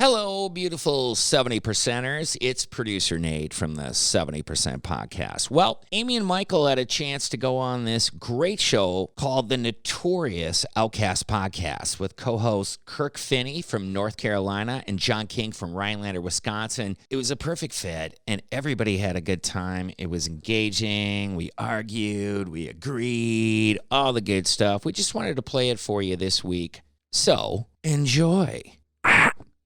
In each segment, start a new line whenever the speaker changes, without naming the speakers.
Hello, beautiful 70%ers. It's producer Nate from the 70% Podcast. Well, Amy and Michael had a chance to go on this great show called the Notorious Outcast Podcast with co-hosts Kirk Finney from North Carolina and John King from Rhinelander, Wisconsin. It was a perfect fit, and everybody had a good time. It was engaging. We argued. We agreed. All the good stuff. We just wanted to play it for you this week. So, enjoy.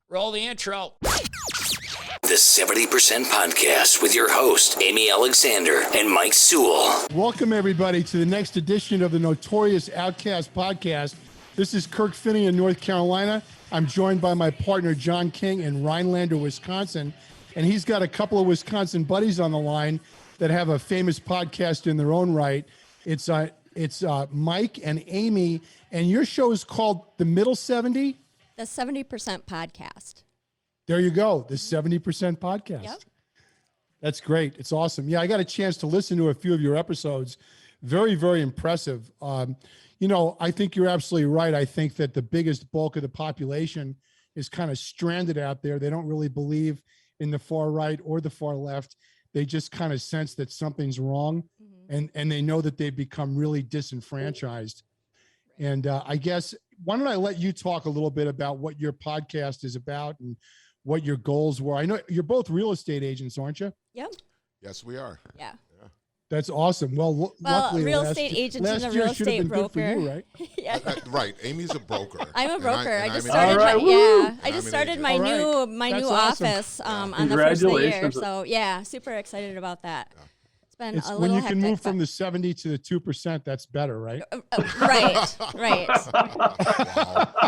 Roll the intro.
The 70% Podcast with your host, Amy Alexander and Mike Sewell.
Welcome, everybody, to the next edition of the Notorious Outcast Podcast. This is Kirk Finney in North Carolina. I'm joined by my partner, John King, in Rhinelander, Wisconsin. And he's got a couple of Wisconsin buddies on the line that have a famous podcast in their own right. It's Mike and Amy, and your show is called The Middle 70?
The 70% Podcast.
There you go, the 70% Podcast.
Yep.
That's great. It's awesome. Yeah, I got a chance to listen to a few of your episodes. Very, very impressive. I think you're absolutely right. I think that the biggest bulk of the population is kind of stranded out there. They don't really believe in the far right or the far left. They just kind of sense that something's wrong, and they know that they've become really disenfranchised. And I guess, why don't I let you talk a little bit about what your podcast is about and what your goals were? I know you're both real estate agents, aren't you?
Yep.
Yes, we are.
Yeah.
That's awesome. Well, luckily,
real estate agent and a real estate broker.
You, right?
Yeah.
Right. Amy's a broker.
I'm a broker. I just
started
started my new office on the first of the year. So yeah, super excited about that. Yeah.
It's when you can move from the 70 to the 2%, that's better, right?
Right.
Wow.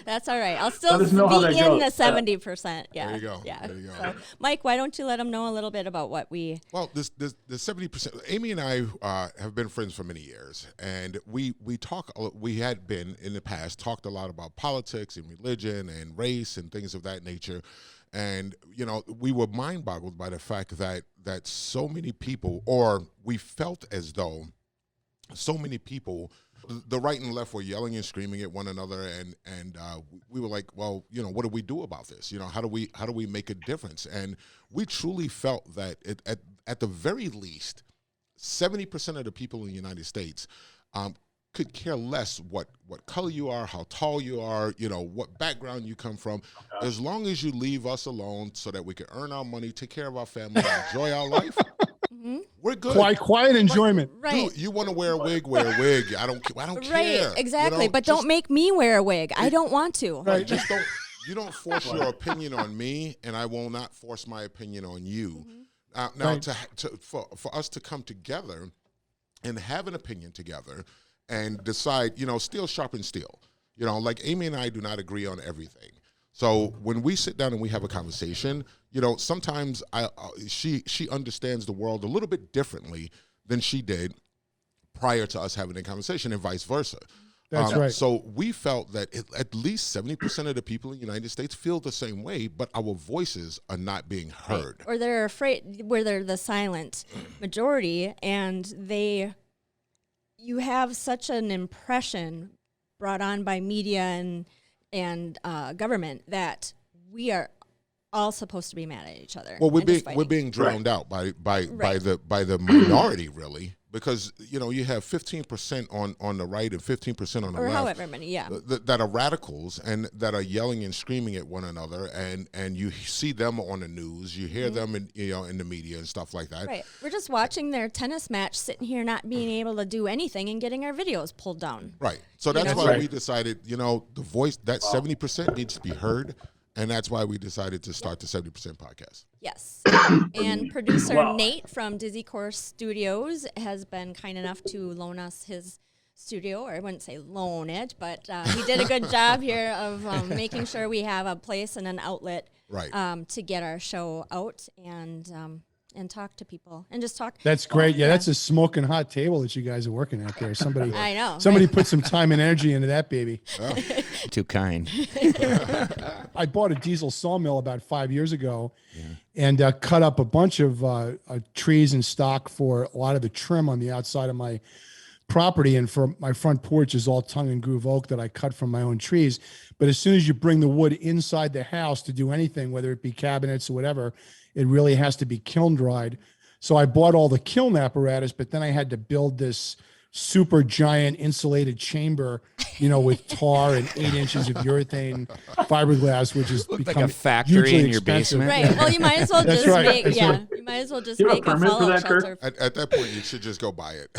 That's all right. I'll still be in the 70%. Yeah.
There you go.
Yeah.
There you go.
So, Mike, why don't you let them know a little bit about what we...
Well, the 70%, Amy and I have been friends for many years, and we had been in the past talked a lot about politics and religion and race and things of that nature. And, we were mind-boggled by the fact that so many people, or we felt as though so many people, the right and left were yelling and screaming at one another. And we were like, well, what do we do about this? How do we make a difference? And we truly felt that at the very least, 70% of the people in the United States could care less what color you are, how tall you are, what background you come from, as long as you leave us alone so that we can earn our money, take care of our family, enjoy our life. We're good.
Quiet enjoyment.
Right.
Dude, you want to wear a wig, wear a wig. I don't care.
Right, exactly. But don't make me wear a wig. I don't want to.
Right. You don't force your opinion on me, and I will not force my opinion on you. Now, for us to come together and have an opinion together and decide, steel sharpens steel. Like Amy and I do not agree on everything. So when we sit down and we have a conversation, sometimes she understands the world a little bit differently than she did prior to us having a conversation, and vice versa.
That's right.
So we felt that at least 70% of the people in the United States feel the same way, but our voices are not being heard.
Or they're afraid, where they're the silent majority, and you have such an impression brought on by media and government that we are all supposed to be mad at each other.
Well, we're being drowned out by the minority, really, because you have 15% on the right and 15% on the left,
or however many,
that are radicals and that are yelling and screaming at one another, and you see them on the news, you hear them in the media and stuff like that.
Right, we're just watching their tennis match, sitting here not being able to do anything and getting our videos pulled down.
Right, so that's why we decided, the voice, that 70% needs to be heard. And that's why we decided to start the 70% Podcast.
Yes. And producer Nate from Dizzy Course Studios has been kind enough to loan us his studio, or I wouldn't say loan it, but he did a good job here of making sure we have a place and an outlet to get our show out and talk to people and just talk.
That's great. Yeah, that's a smoking hot table that you guys are working at there. Somebody,
I know.
Somebody put some time and energy into that baby.
Oh. Too kind.
I bought a diesel sawmill about 5 years ago and cut up a bunch of trees and stock for a lot of the trim on the outside of my property, and for my front porch is all tongue and groove oak that I cut from my own trees. But as soon as you bring the wood inside the house to do anything, whether it be cabinets or whatever, it really has to be kiln dried. So I bought all the kiln apparatus, but then I had to build this super giant insulated chamber, with tar and 8 inches of urethane fiberglass, which is
like a factory in your basement.
Right. Well, you might as well just
right.
make, you might as well just make a fallout shelter.
At that point, you should just go buy it.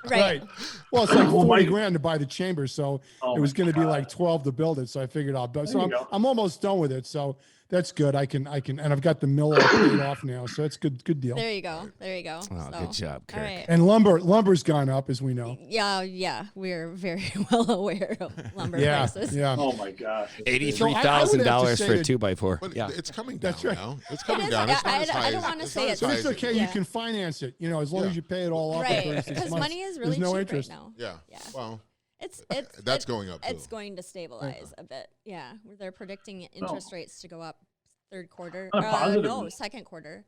Right. Well, it's like 40 grand to buy the chamber, so it was going to be like 12 to build it. So I figured I'll build. So I'm almost done with it. So that's good. I can, and I've got the mill all paid off now, so it's good deal.
There you go.
Oh, good job, Kirk.
All right.
And lumber's gone up, as we know.
Yeah, we're very well aware of lumber prices.
Yeah.
Oh my gosh.
$83,000 for a 2x4.
But
Yeah,
it's coming down now. It's
It
coming
is.
down. It's not as high
I don't
as-
want to
it's
say
not
it.
as
But
high
it's
as-
okay.
Yeah.
You can finance it, as long as you pay it all off.
Right,
in 36
because
months.
money is really
There's no
cheap
interest.
right now.
Yeah.
Yeah.
Well,
It's
that's going up, too.
It's going to stabilize a bit. Yeah, they're predicting interest rates to go up third quarter.
On a positive
No,
note.
second quarter.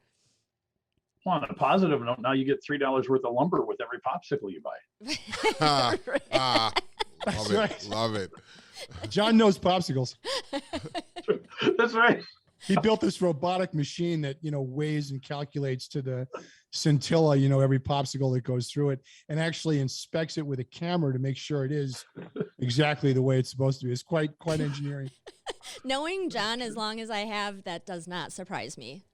Well, on a positive note, now you get $3 worth of lumber with every popsicle you buy.
love
right.
it. Love it.
John knows popsicles.
That's right.
He built this robotic machine that, weighs and calculates to the scintilla, every popsicle that goes through it, and actually inspects it with a camera to make sure it is exactly the way it's supposed to be. It's quite engineering.
Knowing John as long as I have, that does not surprise me.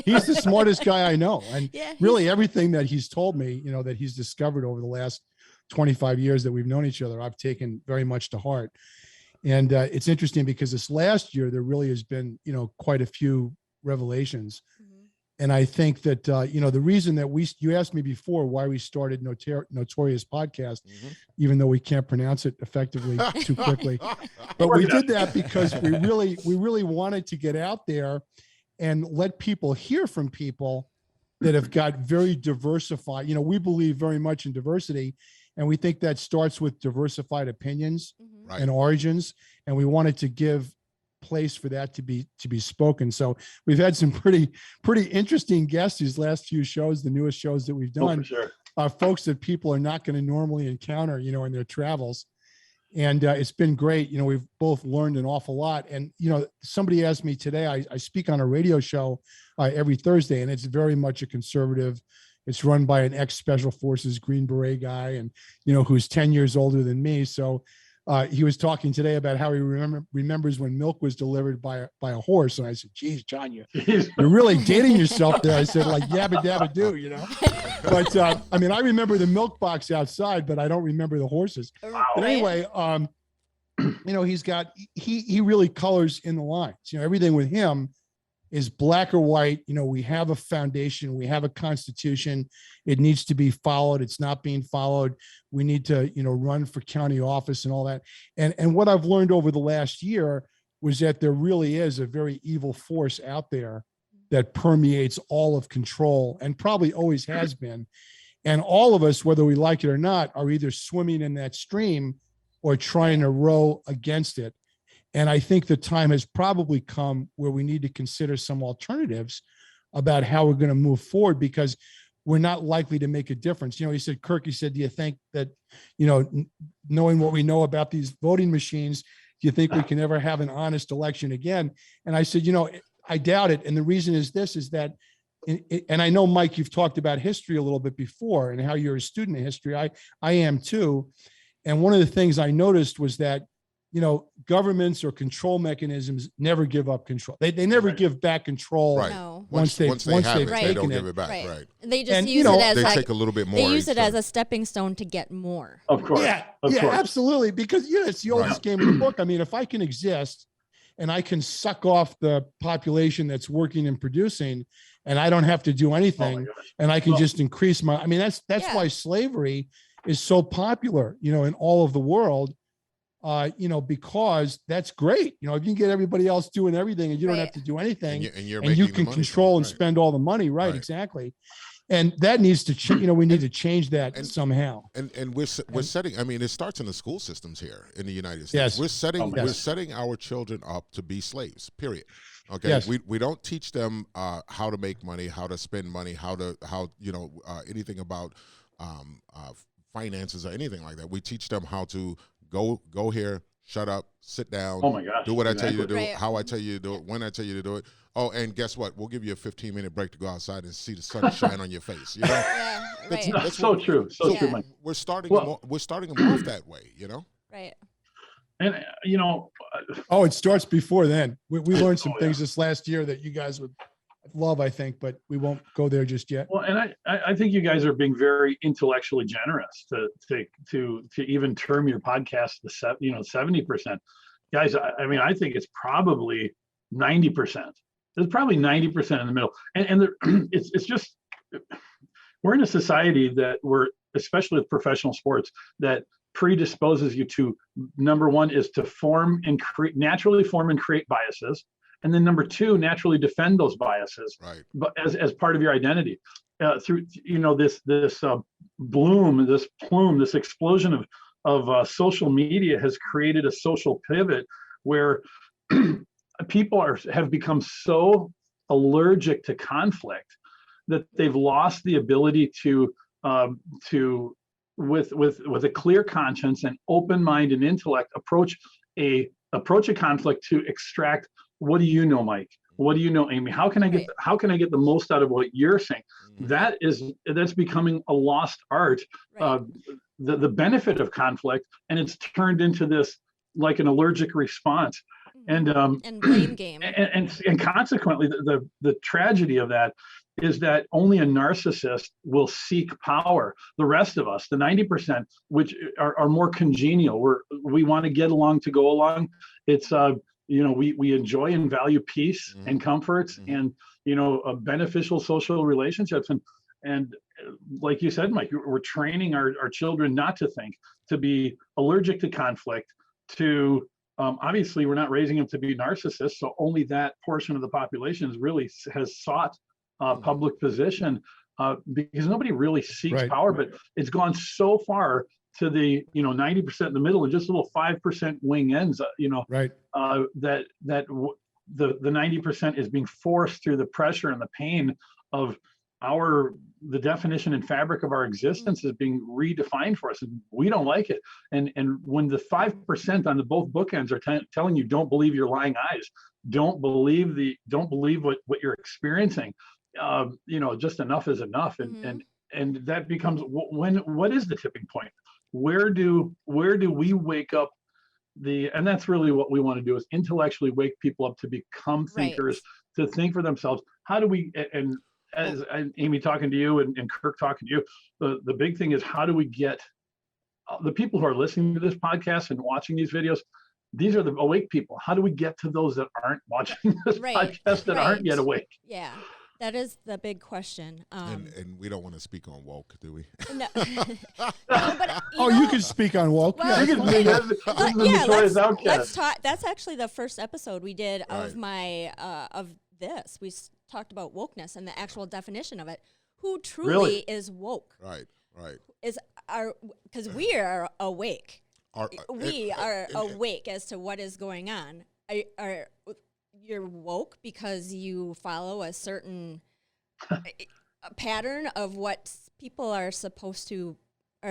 He's the smartest guy I know. And
Yeah,
really everything that he's told me, that he's discovered over the last 25 years that we've known each other, I've taken very much to heart. And it's interesting because this last year, there really has been, quite a few revelations. And I think that, the reason that you asked me before why we started Notorious podcast, even though we can't pronounce it effectively too quickly, but we did that because we really wanted to get out there and let people hear from people that have got very diversified. We believe very much in diversity, and we think that starts with diversified opinions
Right.
and origins. And we wanted to give place for that to be spoken. So we've had some pretty interesting guests these last few shows, the newest shows that we've done,
for sure.
folks that people are not going to normally encounter, in their travels. And it's been great. We've both learned an awful lot. And, somebody asked me today, I speak on a radio show every Thursday, and it's very much a conservative. It's run by an ex-Special Forces Green Beret guy, and, who's 10 years older than me. So he was talking today about how he remembers when milk was delivered by a horse. And I said, geez, John, you're really dating yourself there. I said, like, yabba dabba do, But I remember the milk box outside, but I don't remember the horses. But anyway, he really colors in the lines. Everything with him is black or white. We have a foundation, we have a constitution. It needs to be followed. It's not being followed. We need to, run for county office and all that. And what I've learned over the last year was that there really is a very evil force out there that permeates all of control and probably always has been. And all of us, whether we like it or not, are either swimming in that stream or trying to row against it. And I think the time has probably come where we need to consider some alternatives about how we're going to move forward, because we're not likely to make a difference. He said, Kirk, do you think that, knowing what we know about these voting machines, do you think we can ever have an honest election again? And I said, I doubt it. And the reason is that, and I know, Mike, you've talked about history a little bit before and how you're a student of history. I am too. And one of the things I noticed was that, governments or control mechanisms never give up control. They never give back control.
Right.
No.
Once they have it, they don't
taken
give it back. Right.
They just
And,
use it as
They
like,
take a little bit more.
they use it
each
as
time.
a stepping stone to get more.
Of course.
Yeah,
Of course.
absolutely. Because it's the oldest game in the book. If I can exist and I can suck off the population that's working and producing, and I don't have to do anything, and I can just increase my. That's why slavery is so popular, in all of the world. Because that's great. If you can get everybody else doing everything and you don't have to do anything,
and you're
and
making
you
the
can
money
control
from it,
and spend all the money. Right. Exactly. And that needs to change. We need to change that somehow.
And we're setting. It starts in the school systems here in the United States.
Yes.
We're setting our children up to be slaves. Period. Okay.
Yes.
We don't teach them how to make money, how to spend money, anything about finances or anything like that. We teach them how to go here, shut up, sit down,
Oh my gosh,
do what I tell you to do,
Right.
how I tell you to do it, when I tell you to do it. Oh, and guess what? We'll give you a 15-minute break to go outside and see the sun shine on your face. You know,
Yeah, right.
that's
so
what-
true. So
Yeah.
true, Mike.
we're starting
Well-
them, we're starting them off that way. You know.
Right.
And
Oh, it starts before then. We learned some
Oh, yeah.
things this last year that you guys would love, I think, but we won't go there just yet.
well, and I think you guys are being very intellectually generous to even term your podcast the 70%. Guys, I mean, I think it's probably 90%. There's probably 90% in the middle, and there, it's just we're in a society that we're, especially with professional sports, that predisposes you to, number one is to naturally form and create biases, and then number two, naturally defend those biases,
Right.
but as part of your identity, through this bloom, this plume, this explosion of social media has created a social pivot where people have become so allergic to conflict that they've lost the ability to with a clear conscience and open mind and intellect approach a conflict to extract, what do you know, Mike? What do you know, Amy? How can I get the most out of what you're saying? That's becoming a lost art.
Right.
The benefit of conflict, and it's turned into this like an allergic response, and
blame game.
and consequently, the tragedy of that is that only a narcissist will seek power. The rest of us, the 90%, which are more congenial, we want to get along to go along. It's we enjoy and value peace and comforts and beneficial social relationships, and like you said, Mike, we're training our children not to think, to be allergic to conflict, to obviously we're not raising them to be narcissists, so only that portion of the population has sought public position because nobody really seeks
Right.
power, but it's gone so far to the 90% in the middle and just little 5% wing ends,
Right.
that the 90% is being forced through the pressure and the pain of the definition and fabric of our existence is being redefined for us, and we don't like it. And when the 5% on the both bookends are telling you, don't believe your lying eyes, don't believe what you're experiencing, just enough is enough, and that becomes what is the tipping point? Where do we wake up and that's really what we want to do, is intellectually wake people up to become thinkers, to think for themselves. How do we, and as Amy talking to you and Kirk talking to you, the big thing is, how do we get the people who are listening to this podcast and watching these videos? These are the awake people. How do we get to those that aren't watching this podcast, that aren't yet awake?
Yeah, that is the big question.
And we don't want to speak on woke, do we?
No, but
You can speak on woke.
Well,
Notorious
let's
Outcast.
talk. That's actually the first episode we did of
Right.
my of this. We talked about wokeness and the actual definition of it. Who truly
Really?
is woke?
Right.
Because we are awake. We are
and-
awake as to what is going on. You're woke because you follow a certain a pattern of what people are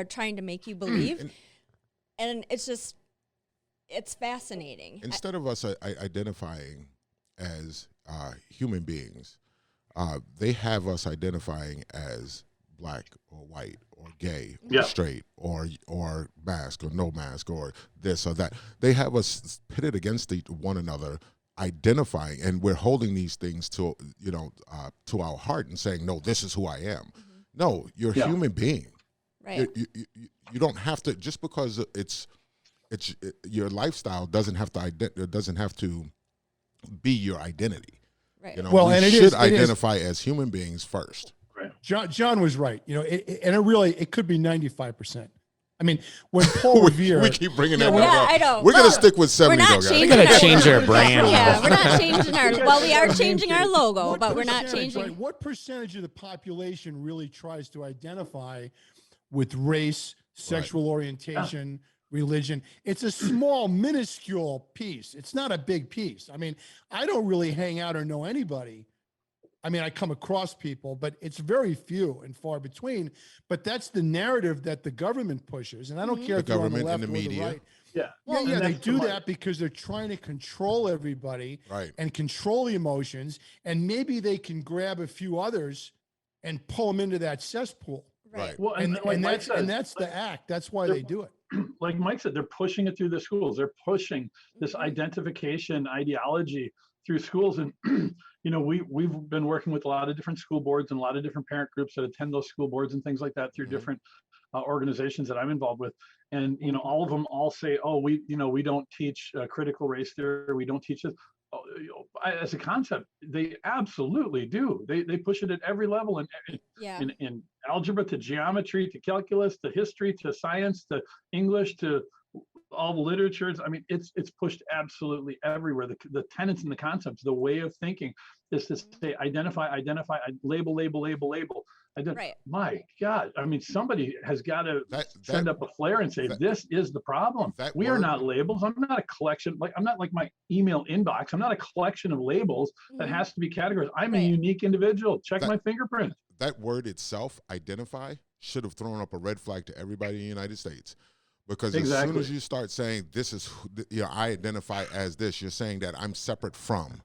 trying to make you believe, and it's fascinating.
Instead of us identifying as human beings, they have us identifying as black or white or gay or straight or mask or no mask or this or that. They have us pitted against one another, identifying, and we're holding these things to to our heart and saying, no, this is who I am. No, you're a human being.
Right.
You don't have to, just because it's your lifestyle doesn't have to be your identity.
Right.
Well,
we
and
should
it
identify as human beings first.
John was right. It could be 95%. I mean, when Paul Revere,
we keep bringing that
Yeah,
up.
I know.
We're going to
Well,
stick with 70,
we're not
though, guys.
changing
We're gonna
our-
change our brand.
Yeah, we're not changing our. Well, we are changing our logo,
what
but we're not
percentage,
changing.
right, what percentage of the population really tries to identify with race, sexual orientation, religion? It's a small, minuscule piece. It's not a big piece. I mean, I don't really hang out or know anybody I mean, I come across people, but it's very few and far between. But that's the narrative that the government pushes. And I don't care if you're on the left or the right.
Yeah.
Yeah, they do that because they're trying to control everybody and control the emotions. And maybe they can grab a few others and pull them into that cesspool.
Right. Well,
and that's the act. That's why they do it.
Like Mike said, they're pushing it through the schools. They're pushing this identification ideology through schools. And, you know, we've been working with a lot of different school boards and a lot of different parent groups that attend those school boards and things like that through different organizations that I'm involved with. And, you know, all of them all say, oh, we don't teach critical race theory. We don't teach this. As a concept, they absolutely do. They push it at every level, in algebra to geometry to calculus to history to science to English to all the literatures. I mean, it's pushed absolutely everywhere. The tenets and the concepts, the way of thinking is to say identify, label. My God, I mean, somebody has got to send up a flare and say, this is the problem. We are not labels. I'm not a collection. I'm not like my email inbox. I'm not a collection of labels that has to be categorized. I'm a unique individual. Check my fingerprint.
That word itself, identify, should have thrown up a red flag to everybody in the United States. Because as soon as you start saying this is, I identify as this, you're saying that I'm separate from.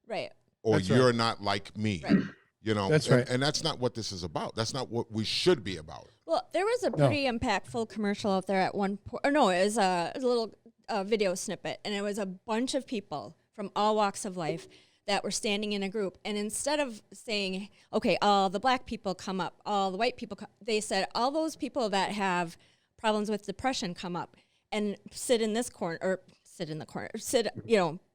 Right.
Or you're not like me.
Right.
You know,
that's right.
And that's not what this is about. That's not what we should be about.
Well, there was a pretty impactful commercial out there at one point. Or no, it was a little video snippet, and it was a bunch of people from all walks of life that were standing in a group. And instead of saying, okay, all the black people come up, all the white people they said, all those people that have problems with depression come up and sit in this corner, or sit in the corner,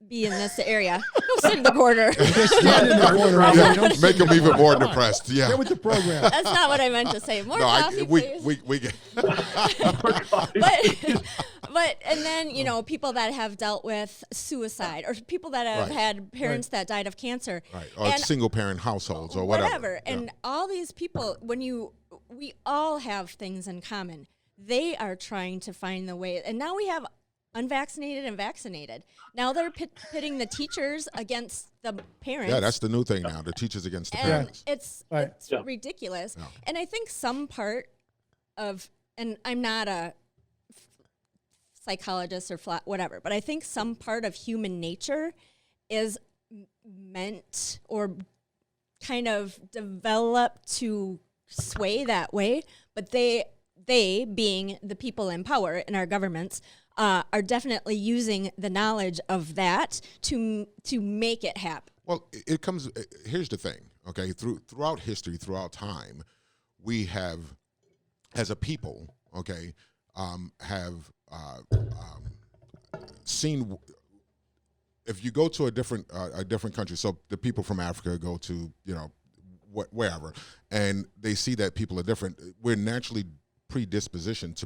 be in this area. Don't sit in the corner.
Stand in the corner.
Yeah, make them even more depressed. Yeah.
Get with the program.
That's not what I meant to say. More coffee, please.
We get.
But and then, people that have dealt with suicide or people that have had parents that died of cancer.
Right. Or single parent households or whatever.
And all these people, we all have things in common. They are trying to find the way. And now we have unvaccinated and vaccinated. Now they're pitting the teachers against the parents.
Yeah, that's the new thing now, the teachers against the parents.
It's ridiculous. Yeah. And I think some part of, and I'm not a psychologist or whatever, but I think some part of human nature is meant or kind of developed to sway that way, but they being the people in power in our governments are definitely using the knowledge of that to make it happen.
Well, it comes. Here's the thing. Okay, throughout history, throughout time, we have, as a people, have seen. If you go to a different country, so the people from Africa go to wherever, and they see that people are different, we're naturally predispositioned to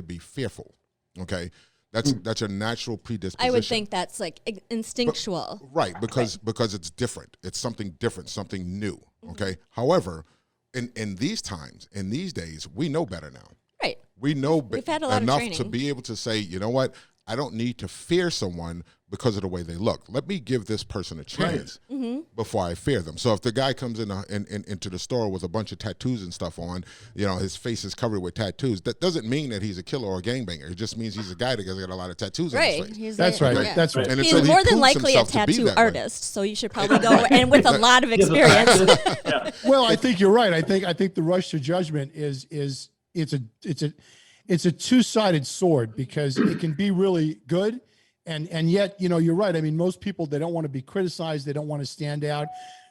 be fearful. Okay, that's a natural predisposition.
I would think that's like instinctual,
because it's different. It's something different, something new. Okay. However, in these times, in these days, we know better now.
Right.
We know
We've had a lot
enough
of
to be able to say, you know what, I don't need to fear someone because of the way they look. Let me give this person a chance before I fear them. So if the guy comes into the store with a bunch of tattoos and stuff on, his face is covered with tattoos, that doesn't mean that he's a killer or a gangbanger. It just means he's a guy that's got a lot of tattoos on his face.
That's right. That's right.
And
he's more than likely a tattoo artist, so you should probably go and with a lot of experience.
Well, I think you're right. I think the rush to judgment is it's a two-sided sword, because it can be really good. And yet, you're right. I mean, most people, they don't want to be criticized. They don't want to stand out.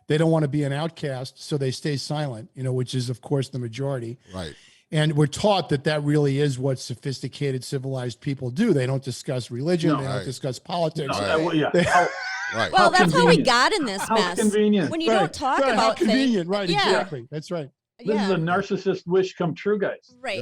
They don't want to be an outcast. So they stay silent, which is, of course, the majority.
Right.
And we're taught that really is what sophisticated, civilized people do. They don't discuss religion. They don't discuss politics.
Right.
Well, that's how we got in this mess.
Convenient.
When you don't talk about
how convenient.
things.
Right.
Yeah.
Exactly. That's right.
This is a narcissist wish come true, guys.
Right,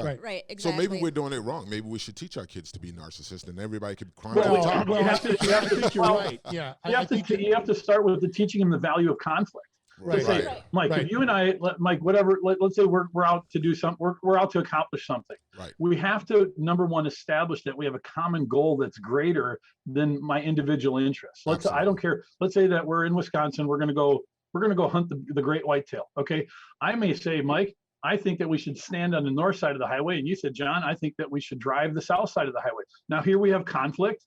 exactly.
So maybe we're doing it wrong. Maybe we should teach our kids to be narcissists, and everybody could climb
to
to
the
the top.
I think you're right. Yeah.
You have to start with the teaching them the value of conflict.
Right.
Say, Mike, if you and I, Mike, whatever, let's say we're out to do something, we're out to accomplish something.
Right.
We have to, number one, establish that we have a common goal that's greater than my individual interests. I don't care. Let's say that we're in Wisconsin, we're going to go we're going to go hunt the great whitetail. Okay. I may say, Mike, I think that we should stand on the north side of the highway. And you said, John, I think that we should drive the south side of the highway. Now here we have conflict.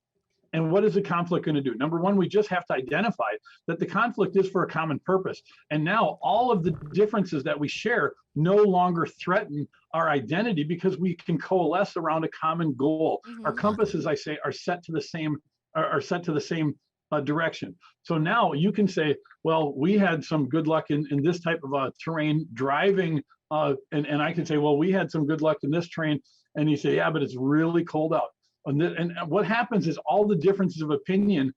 And what is the conflict going to do? Number one, we just have to identify that the conflict is for a common purpose. And now all of the differences that we share no longer threaten our identity because we can coalesce around a common goal. Mm-hmm. Our compasses, I say, are set to the same direction. So now you can say, well, we had some good luck in this type of terrain driving, and I can say, well, we had some good luck in this terrain. And you say, yeah, but it's really cold out. And what happens is all the differences of opinion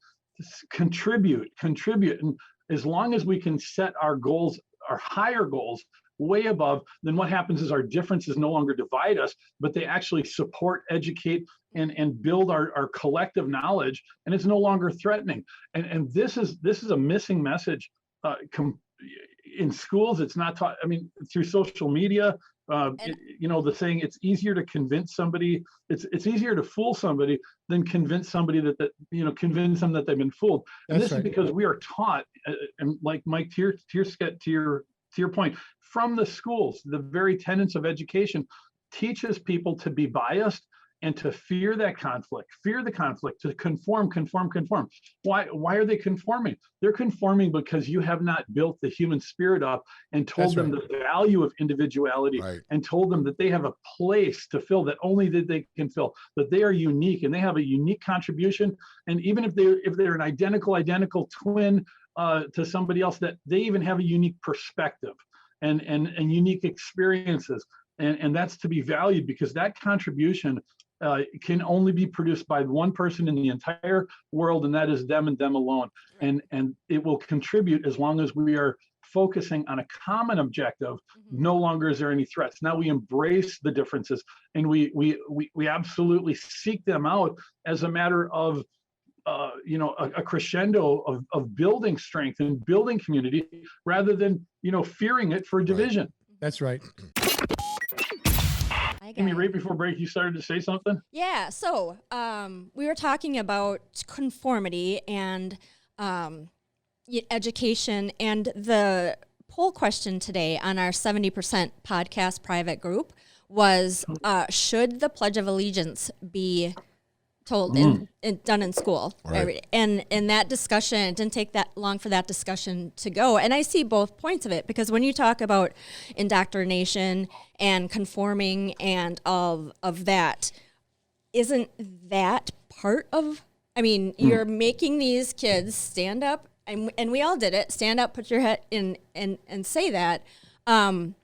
contribute. And as long as we can set our goals, our higher goals, way above, then what happens is our differences no longer divide us, but they actually support, educate, and build our collective knowledge, and it's no longer threatening. And this is a missing message in schools. It's not taught. I mean, through social media, the saying, it's easier to convince somebody, it's easier to fool somebody than convince somebody convince them that they've been fooled. And this is because we are taught, and like Mike, to your point, from the schools, the very tenets of education teaches people to be biased and to fear the conflict, to conform. Why are they conforming? They're conforming because you have not built the human spirit up and told them the value of individuality, and told them that they have a place to fill that only they can fill, that they are unique and they have a unique contribution. And even if they're an identical twin to somebody else, that they even have a unique perspective and unique experiences. And that's to be valued, because that contribution can only be produced by one person in the entire world, and that is them and them alone. And it will contribute as long as we are focusing on a common objective. Mm-hmm. No longer is there any threats. Now we embrace the differences, and we absolutely seek them out as a matter of a crescendo of building strength and building community, rather than fearing it for division.
That's right.
Amy, right before break, you started to say something?
Yeah, so we were talking about conformity and education, and the poll question today on our 70% podcast private group was, should the Pledge of Allegiance be told done in school? Right. And that discussion, it didn't take that long for that discussion to go. And I see both points of it, because when you talk about indoctrination and conforming and of that, isn't that part of, you're making these kids stand up, and we all did it, stand up, put your head in and say that. And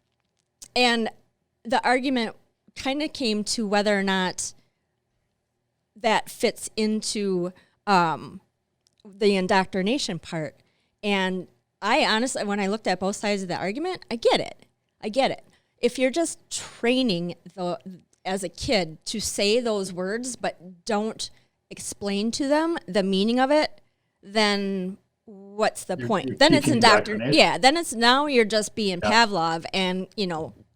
the argument kind of came to whether or not that fits into the indoctrination part. And I honestly, when I looked at both sides of the argument, I get it. If you're just training as a kid to say those words, but don't explain to them the meaning of it, then what's the point? Then it's indoctrination. Yeah, then it's, now you're just being Pavlov and,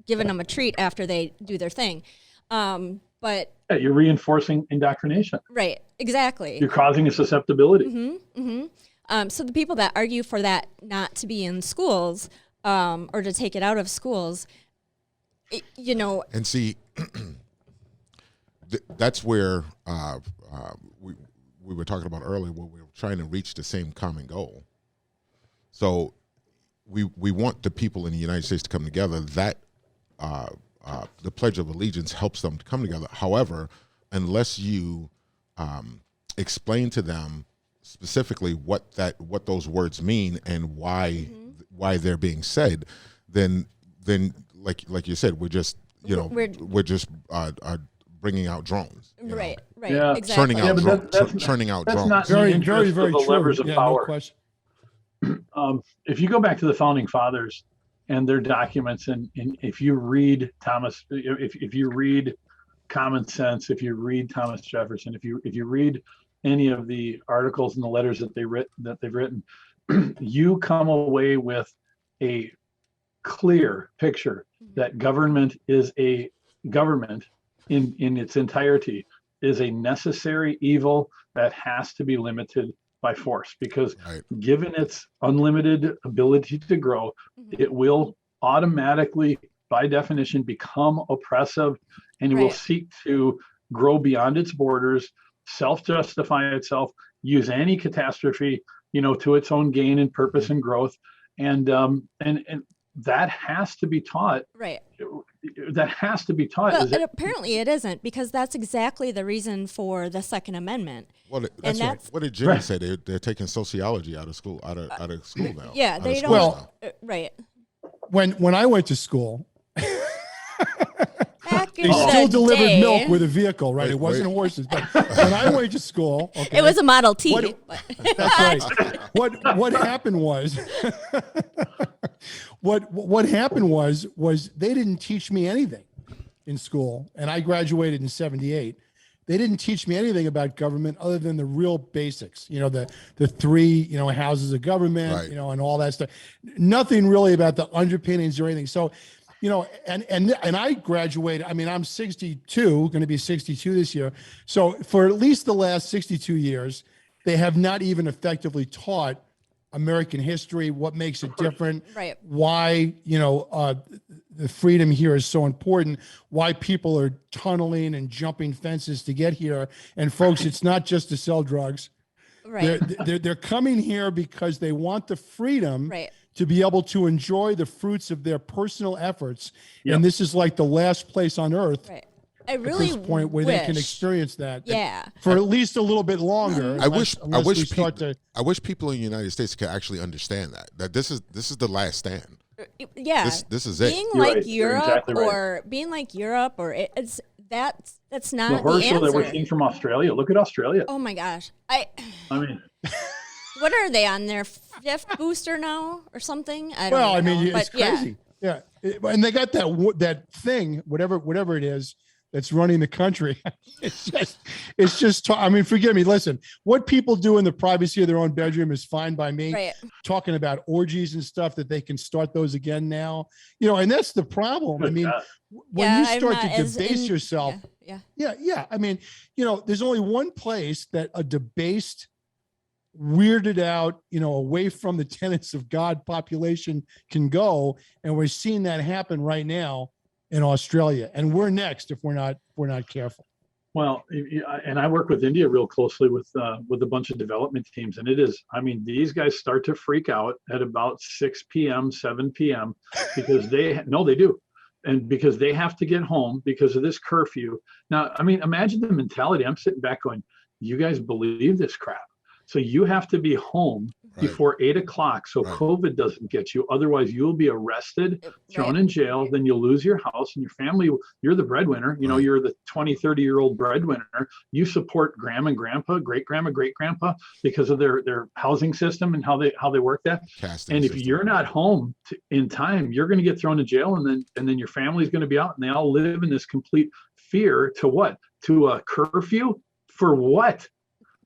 giving them a treat after they do their thing. But
you're reinforcing indoctrination.
Right, exactly.
You're causing a susceptibility.
Mm-hmm, mm-hmm. So the people that argue for that not to be in schools, or to take it out of schools,
And see, that's where we were talking about earlier, where we were trying to reach the same common goal. So we want the people in the United States to come together. That the Pledge of Allegiance helps them to come together. However, unless you explain to them specifically what those words mean and why they're being said, then like you said, we're just bringing out drones.
Right.
Yeah.
Exactly.
Churning out
that's
drones.
not
Very,
in the
very,
interest
very
of the
true.
levers of
No
power.
question.
If you go back to the founding fathers and their documents, and if you read if you read Common Sense, if you read Thomas Jefferson, if you read any of the articles and the letters that they've written, you come away with a clear picture that government in its entirety is a necessary evil that has to be limited by force, because
Right.
given its unlimited ability to grow, it will automatically, by definition, become oppressive, and it will
Right.
seek to grow beyond its borders, self-justify itself, use any catastrophe, to its own gain and purpose and growth. And that has to be taught.
Right.
That has to be taught.
Well, and apparently it isn't, because that's exactly the reason for the Second Amendment.
Well,
And that's-
what did Jimmy say? They're taking sociology out of school, out of school now.
Yeah,
Out
they
of
don't.
schools now.
Right.
When I went to school,
Back in
they still
the
delivered
day,
milk with a vehicle, right?
Wait,
It wasn't
wait.
horses. But when I went to school, okay,
It was a Model T.
What- that's right. What happened was, what happened was they didn't teach me anything in school, and I graduated in '78. They didn't teach me anything about government other than the real basics, the three, houses of government,
Right.
and all that stuff. Nothing really about the underpinnings or anything. So, and I graduated, I mean, I'm 62, going to be 62 this year. So for at least the last 62 years, they have not even effectively taught American history, what makes it different,
Right.
why, the freedom here is so important, why people are tunneling and jumping fences to get here. And folks, it's not just to sell drugs.
Right.
They're coming here because they want the freedom
Right.
to be able to enjoy the fruits of their personal efforts.
Yep.
And this is like the last place on earth
Right. I
at
really
this point where they can
wish-
experience that.
Yeah.
For at least a little bit longer.
I wish
unless we start to.
I wish people in the United States could actually understand that this is the last stand.
Yeah.
This is it.
Being
You're
like
right. You're
Europe
exactly right.
or being like Europe or that's
The
not the
horror show that we're
answer.
seeing from Australia. Look at Australia.
Oh my gosh.
I mean,
What are they on their fifth booster now or something? I don't
Well, I
even
mean,
know.
it's
But yeah.
crazy. Yeah. And they got that thing, whatever it is, that's running the country. It's just, I mean, forgive me. Listen, what people do in the privacy of their own bedroom is fine by me.
Right.
Talking about orgies and stuff, that they can start those again now, and that's the problem. I mean, when
Yeah,
you
I'm
start
not
to
as
debase
in-
yourself,
Yeah.
yeah. I mean, there's only one place that a debased, weirded out, away from the tenets of God population can go. And we're seeing that happen right now in Australia. And we're next if we're not careful.
well, and I work with India real closely with a bunch of development teams, and it is, I mean, these guys start to freak out at about 6 p.m., 7 p.m. because they do. And because they have to get home because of this curfew. Now, I mean, imagine the mentality. I'm sitting back going, you guys believe this crap? So you have to be home
Right.
before 8 o'clock so
Right.
COVID doesn't get you. Otherwise, you'll be arrested, thrown
Right.
in jail. Then you'll lose your house and your family. You're the breadwinner.
Right.
You're the 20, 30-year-old breadwinner. You support grandma and grandpa, great grandma, great grandpa because of their housing system and how they work that.
Casting
And if
system.
you're not home in time, you're going to get thrown in jail, and then your family's going to be out, and they all live in this complete fear to what? To a curfew for what?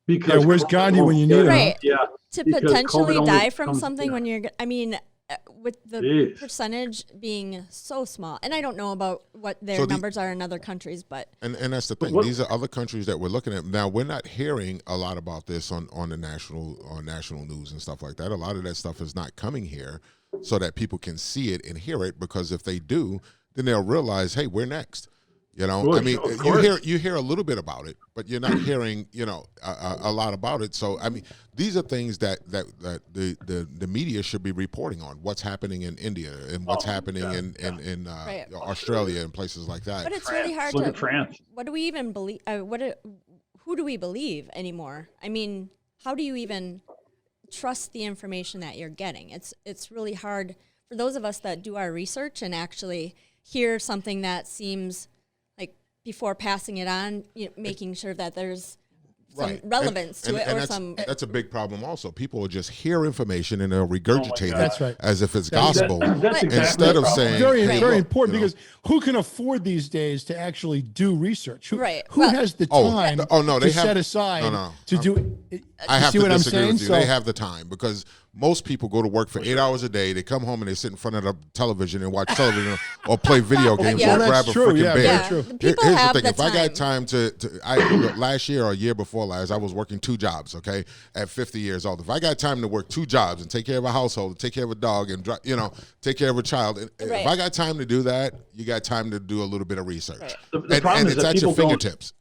Because
Yeah, where's Gandhi when you need him?
Right.
Yeah,
To
because
potentially
COVID only
die from
comes-
something
yeah.
when you're, I mean, with the
Jeez.
percentage being so small, and I don't know about what their
So the-
numbers are in other countries, but
And that's the thing.
what-
These are other countries that we're looking at. Now, we're not hearing a lot about this on the national news and stuff like that. A lot of that stuff is not coming here so that people can see it and hear it, because if they do, then they'll realize, hey, we're next.
Well,
I mean,
of course.
you hear a little bit about it, but you're not hearing, a lot about it. So, I mean, these are things that the media should be reporting on. What's happening in India and what's happening in
Right.
Australia and places like that.
but it's really hard
Look
to.
at France.
What do we even believe? Who do we believe anymore? I mean, how do you even trust the information that you're getting? It's really hard for those of us that do our research and actually hear something that seems like before passing it on, making sure that there's some relevance to it or some.
That's a big problem also. People will just hear information and they'll regurgitate it
That's right.
as if it's
That's-
gospel
that's exactly
instead
the
of
problem.
saying
Very,
hey,
very
look,
important, because who can afford these days to actually do research? Who,
Right.
who
Well-
has the
Oh,
time
oh, no, they
to
have-
set aside
no,
to do?
I
you
have
see
to
what I'm
disagree
saying?
with you. They have the time, because most people go to work for 8 hours a day. They come home and they sit in front of the television and watch television or play video games
Yeah.
or
Well,
grab
that's
a
true.
freaking
Yeah,
beer.
very true.
People
Here's
have
the thing.
the
If I got
time.
last year or a year before last, I was working 2 jobs, okay, at 50 years old. If I got time to work 2 jobs and take care of a household, take care of a dog, and take care of a child, if I got time to do that, you got time to do a little bit of research.
Right.
The problem
And
is
it's
that
at your
people don't.
fingertips.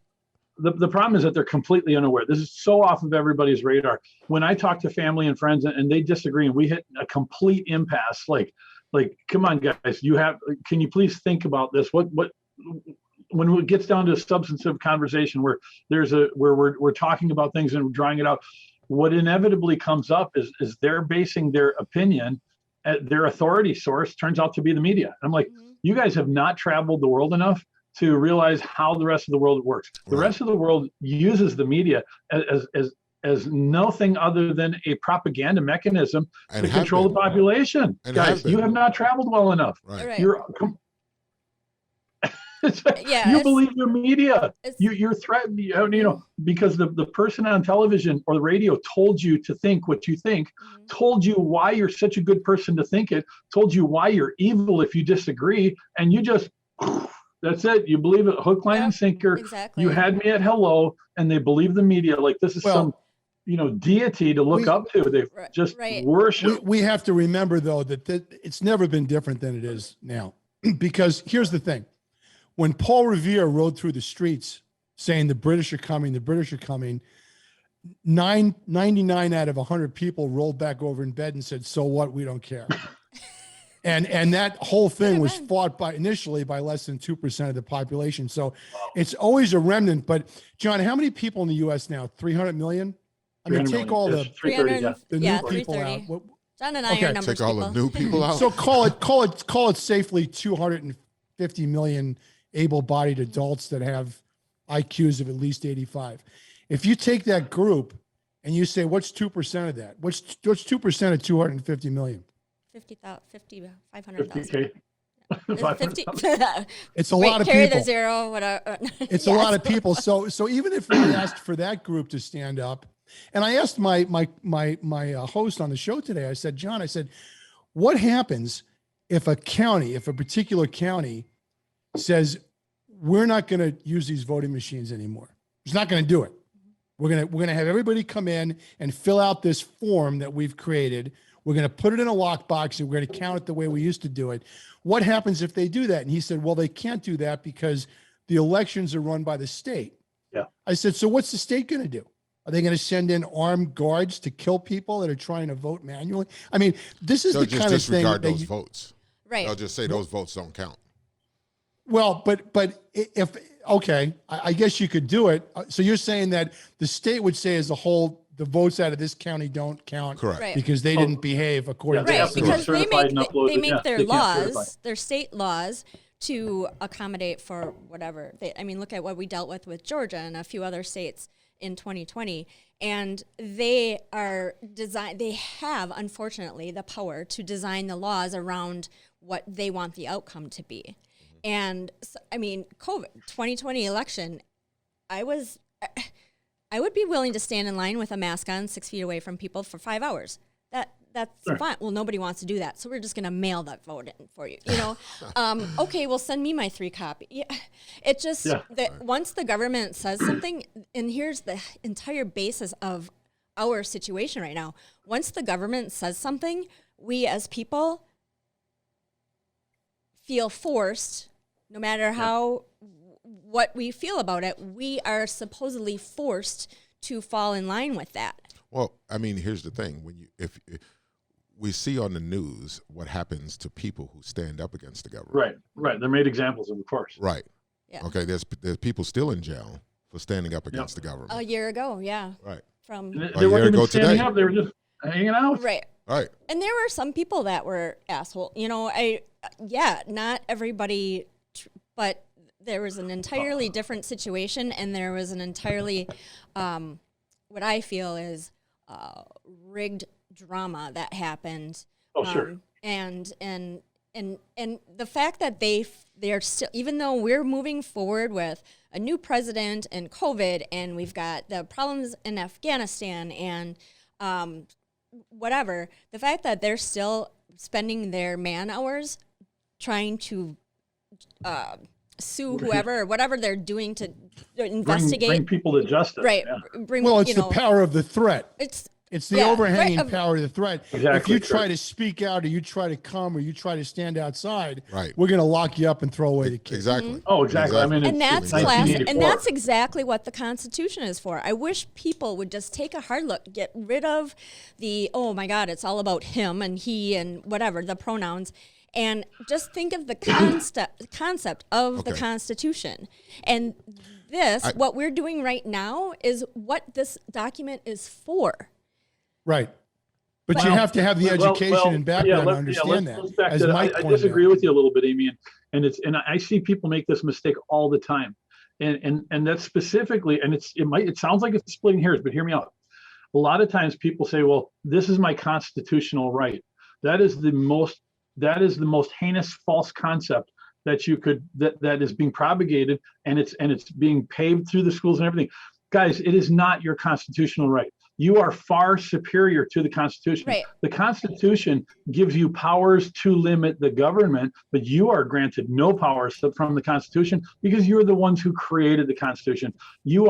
The problem is that they're completely unaware. This is so off of everybody's radar. When I talk to family and friends and they disagree and we hit a complete impasse, like, come on, guys, can you please think about this? What, when it gets down to a substantive conversation where we're talking about things and drawing it out, what inevitably comes up is they're basing their opinion at their authority source turns out to be the media. I'm like, you guys have not traveled the world enough to realize how the rest of the world works. The rest of the world uses the media as nothing other than a propaganda mechanism to control the population.
And
guys, you have not traveled well enough.
Right.
You're you believe your media. You're threatened, because the person on television or the radio told you to think what you think, told you why you're such a good person to think it, told you why you're evil if you disagree, and you just that's it. You believe it, hook, line, and sinker.
Exactly.
You had me at hello, and they believe the media like this is some deity to look up to. They just worship.
We have to remember, though, that it's never been different than it is now. Because here's the thing. When Paul Revere rode through the streets saying the British are coming, 99 out of 100 people rolled back over in bed and said, so what? We don't care. And that whole thing was fought initially by less than 2% of the population. So it's always a remnant. But John, how many people in the U.S. now? 300 million? I mean, take all the
330,
new people out.
John and I are numbers
Take all the new people out.
So call it safely 250 million able-bodied adults that have IQs of at least 85. If you take that group and you say, what's 2% of that? What's 2% of 250 million?
500,000.
50.
It's a lot of
carry
people.
The zero, whatever.
It's a lot of people. So even if we asked for that group to stand up, and I asked my host on the show today, I said, John, what happens if a particular county says we're not going to use these voting machines anymore? It's not going to do it. We're going to have everybody come in and fill out this form that we've created. We're going to put it in a lockbox and we're going to count it the way we used to do it. What happens if they do that? And he said, well, they can't do that because the elections are run by the state.
Yeah.
I said, so what's the state going to do? Are they going to send in armed guards to kill people that are trying to vote manually? I mean, this is
They'll
the kind of thing
disregard those votes.
Right.
They'll just say those votes don't count.
Well, but if I guess you could do it. So you're saying that the state would say as a whole, the votes out of this county don't count,
Correct?
Right.
Because they didn't behave according to
Right,
the
because they
certified and uploaded.
they make
Yeah,
their
they can't certify.
laws, their state laws, to accommodate for whatever. Look at what we dealt with Georgia and a few other states in 2020, and they have, unfortunately, the power to design the laws around what they want the outcome to be. And so, COVID 2020 election, I would be willing to stand in line with a mask on 6 feet away from people for 5 hours. That's fine. Well, nobody wants to do that, so we're just going to mail that vote in for you. Okay, well, send me my 3 copy. Yeah, it just that once the government says something, and here's the entire basis of our situation right now. Once the government says something, we as people feel forced, no matter what we feel about it, we are supposedly forced to fall in line with that.
Well, here's the thing: if we see on the news what happens to people who stand up against the government,
right, they're made examples of course.
Right.
Yeah.
Okay. There's people still in jail for standing up against the government.
A year ago, yeah.
Right.
They weren't even standing up; they were just hanging out.
Right.
Right.
And there were some people that were asshole. Not everybody, but there was an entirely different situation, and there was an entirely, what I feel is rigged drama that happened.
Oh, sure.
And the fact that they're still, even though we're moving forward with a new president and COVID, and we've got the problems in Afghanistan and whatever, the fact that they're still spending their man hours trying to sue whoever or whatever they're doing to investigate,
bring people to justice.
right?
Yeah.
Bring,
Well, it's the power of the threat. It's the overhanging
right,
power of the threat.
Exactly,
if you try
sure.
to speak out, or you try to come, or you try to stand outside,
Right.
we're going to lock you up and throw away the key.
Exactly.
Oh, exactly. I mean,
and that's
it's
classic,
1984.
and that's exactly what the Constitution is for. I wish people would just take a hard look, get rid of the, oh my God, it's all about him and he and whatever, the pronouns, and just think of the concept of the
Okay.
Constitution. And what we're doing right now is what this document is for.
Right. But you have to have the education and background to understand that. As Mike
I
pointed
disagree
out.
with you a little bit, Amy, and I see people make this mistake all the time, and that's specifically, and it sounds like it's splitting hairs, but hear me out. A lot of times people say, well, this is my constitutional right. That is the most heinous false concept that that is being propagated, and it's being paved through the schools and everything. Guys, it is not your constitutional right. You are far superior to the Constitution.
Right.
The Constitution gives you powers to limit the government, but you are granted no powers from the Constitution because you're the ones who created the Constitution. You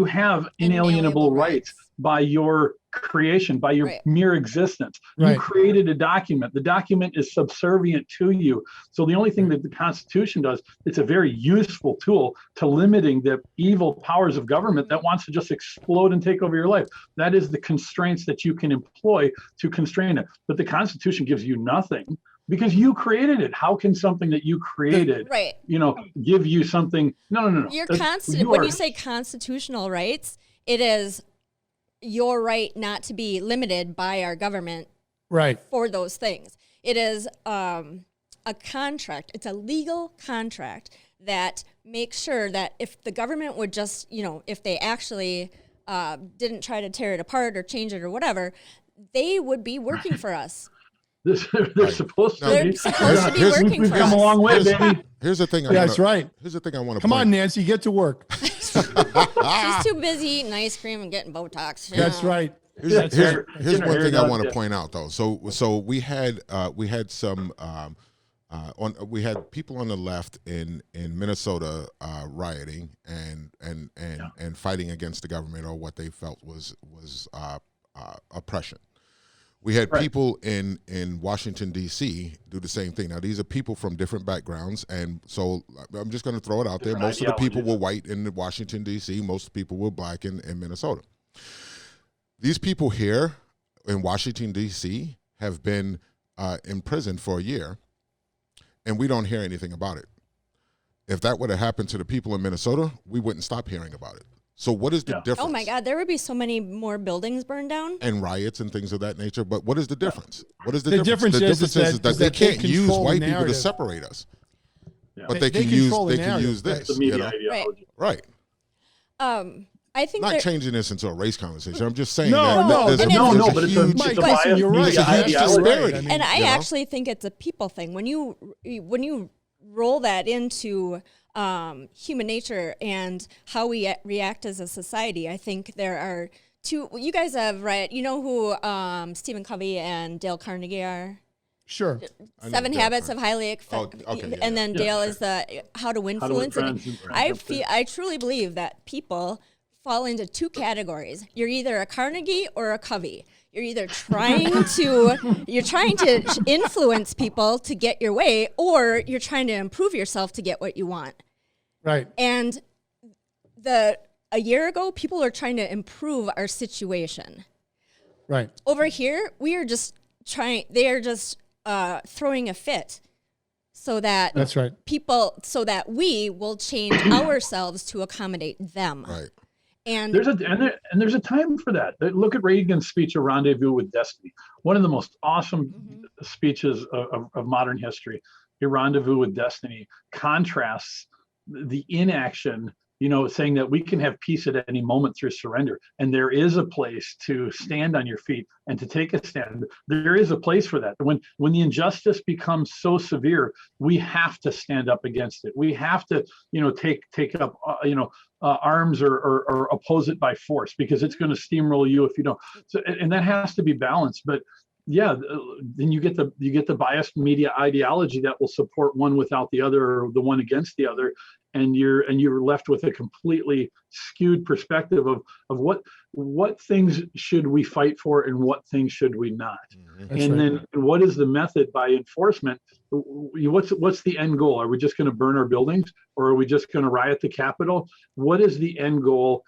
have inalienable rights by your creation, by your mere existence. You created a document. The document is subservient to you. So the only thing that the Constitution does, it's a very useful tool to limiting the evil powers of government that wants to just explode and take over your life. That is the constraints that you can employ to constrain it. But the Constitution gives you nothing because you created it. How can something that you created, give you something? No.
When you say constitutional rights, it is your right not to be limited by our government for those things. It is a contract. It's a legal contract that makes sure that if the government would just, if they actually didn't try to tear it apart or change it or whatever, they would be working for us.
They're supposed to
They're
be.
supposed to be working
We've
for
come
us.
a long way, baby.
Here's the thing.
That's right.
Here's the thing I want to
Come on, Nancy, get to work.
She's too busy eating ice cream and getting Botox.
That's right.
Here's one thing I want to point out, though. So we had some we had people on the left in Minnesota rioting and fighting against the government or what they felt was oppression. We had people in Washington, D.C. do the same thing. Now, these are people from different backgrounds, and so I'm just going to throw it out there. Most of the people were white in Washington, D.C. Most of the people were black in Minnesota. These people here in Washington, D.C. have been imprisoned for a year, and we don't hear anything about it. If that would have happened to the people in Minnesota, we wouldn't stop hearing about it. So what is the difference?
Oh my God, there would be so many more buildings burned down.
And riots and things of that nature. But what is the difference? What is the
difference?
difference? The difference is that they can't use white
the
people to separate us.
Yeah.
But they can use this.
The media ideology.
Right.
I think
not changing this into a race conversation. I'm just saying
no,
but
it's a bias.
You're right.
It's a huge disparity.
And I actually think it's a people thing. When you roll that into human nature and how we react as a society, I think there are two. You guys have read, you know who Stephen Covey and Dale Carnegie are?
Sure.
7 Habits of Highly Effective. And then Dale is the How to Influence. I truly believe that people fall into two categories. You're either a Carnegie or a Covey. You're either trying to influence people to get your way, or you're trying to improve yourself to get what you want.
Right.
And a year ago, people are trying to improve our situation.
Right.
Over here, we are just they are just throwing a fit so that
that's right.
So that we will change ourselves to accommodate them.
Right.
And
there's a time for that. Look at Reagan's speech, A Rendezvous with Destiny. One of the most awesome speeches of modern history. A Rendezvous with Destiny contrasts the inaction, saying that we can have peace at any moment through surrender. And there is a place to stand on your feet and to take a stand. There is a place for that. When the injustice becomes so severe, we have to stand up against it. We have to, take up, arms or oppose it by force, because it's going to steamroll you if you don't. So, and that has to be balanced. But yeah, then you get the biased media ideology that will support one without the other, or the one against the other, and you're left with a completely skewed perspective of what things should we fight for and what things should we not. And then what is the method by enforcement? What's the end goal? Are we just going to burn our buildings, or are we just going to riot the Capitol? What is the end goal?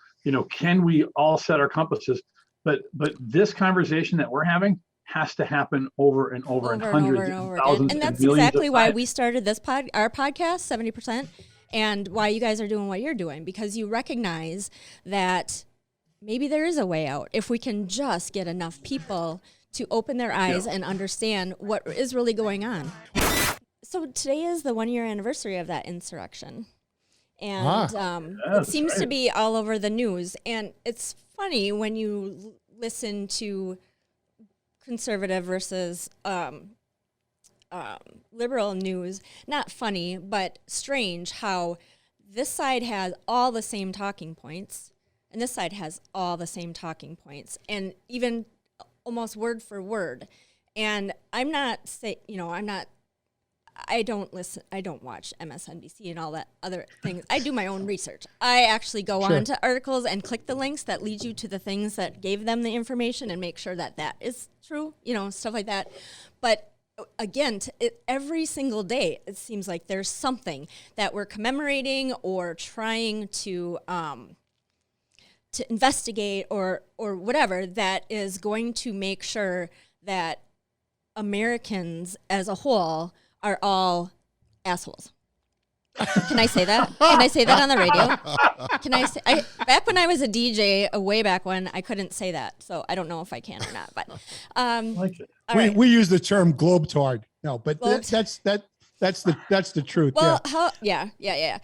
Can we all set our compasses? But this conversation that we're having has to happen over and over and hundreds and thousands
and that's
and millions
exactly
of
why
times.
we started our podcast 70%, and why you guys are doing what you're doing, because you recognize that maybe there is a way out if we can just get enough people to open their eyes and understand what is really going on. So today is the 1-year anniversary of that insurrection, and it seems to be all over the news. And it's funny when you listen to conservative versus liberal news. Not funny, but strange how this side has all the same talking points and this side has all the same talking points, and even almost word for word. And I don't watch MSNBC and all that other things. I do my own research. I actually go on to articles and click the links that lead you to the things that gave them the information and make sure that is true, stuff like that. But again, every single day, it seems like there's something that we're commemorating or trying to investigate or whatever that is going to make sure that Americans as a whole are all assholes. Can I say that? Can I say that on the radio? Can I say? Back when I was a DJ, way back when, I couldn't say that, so I don't know if I can or not. But
we use the term globetard. No, but that's the truth.
Well, yeah.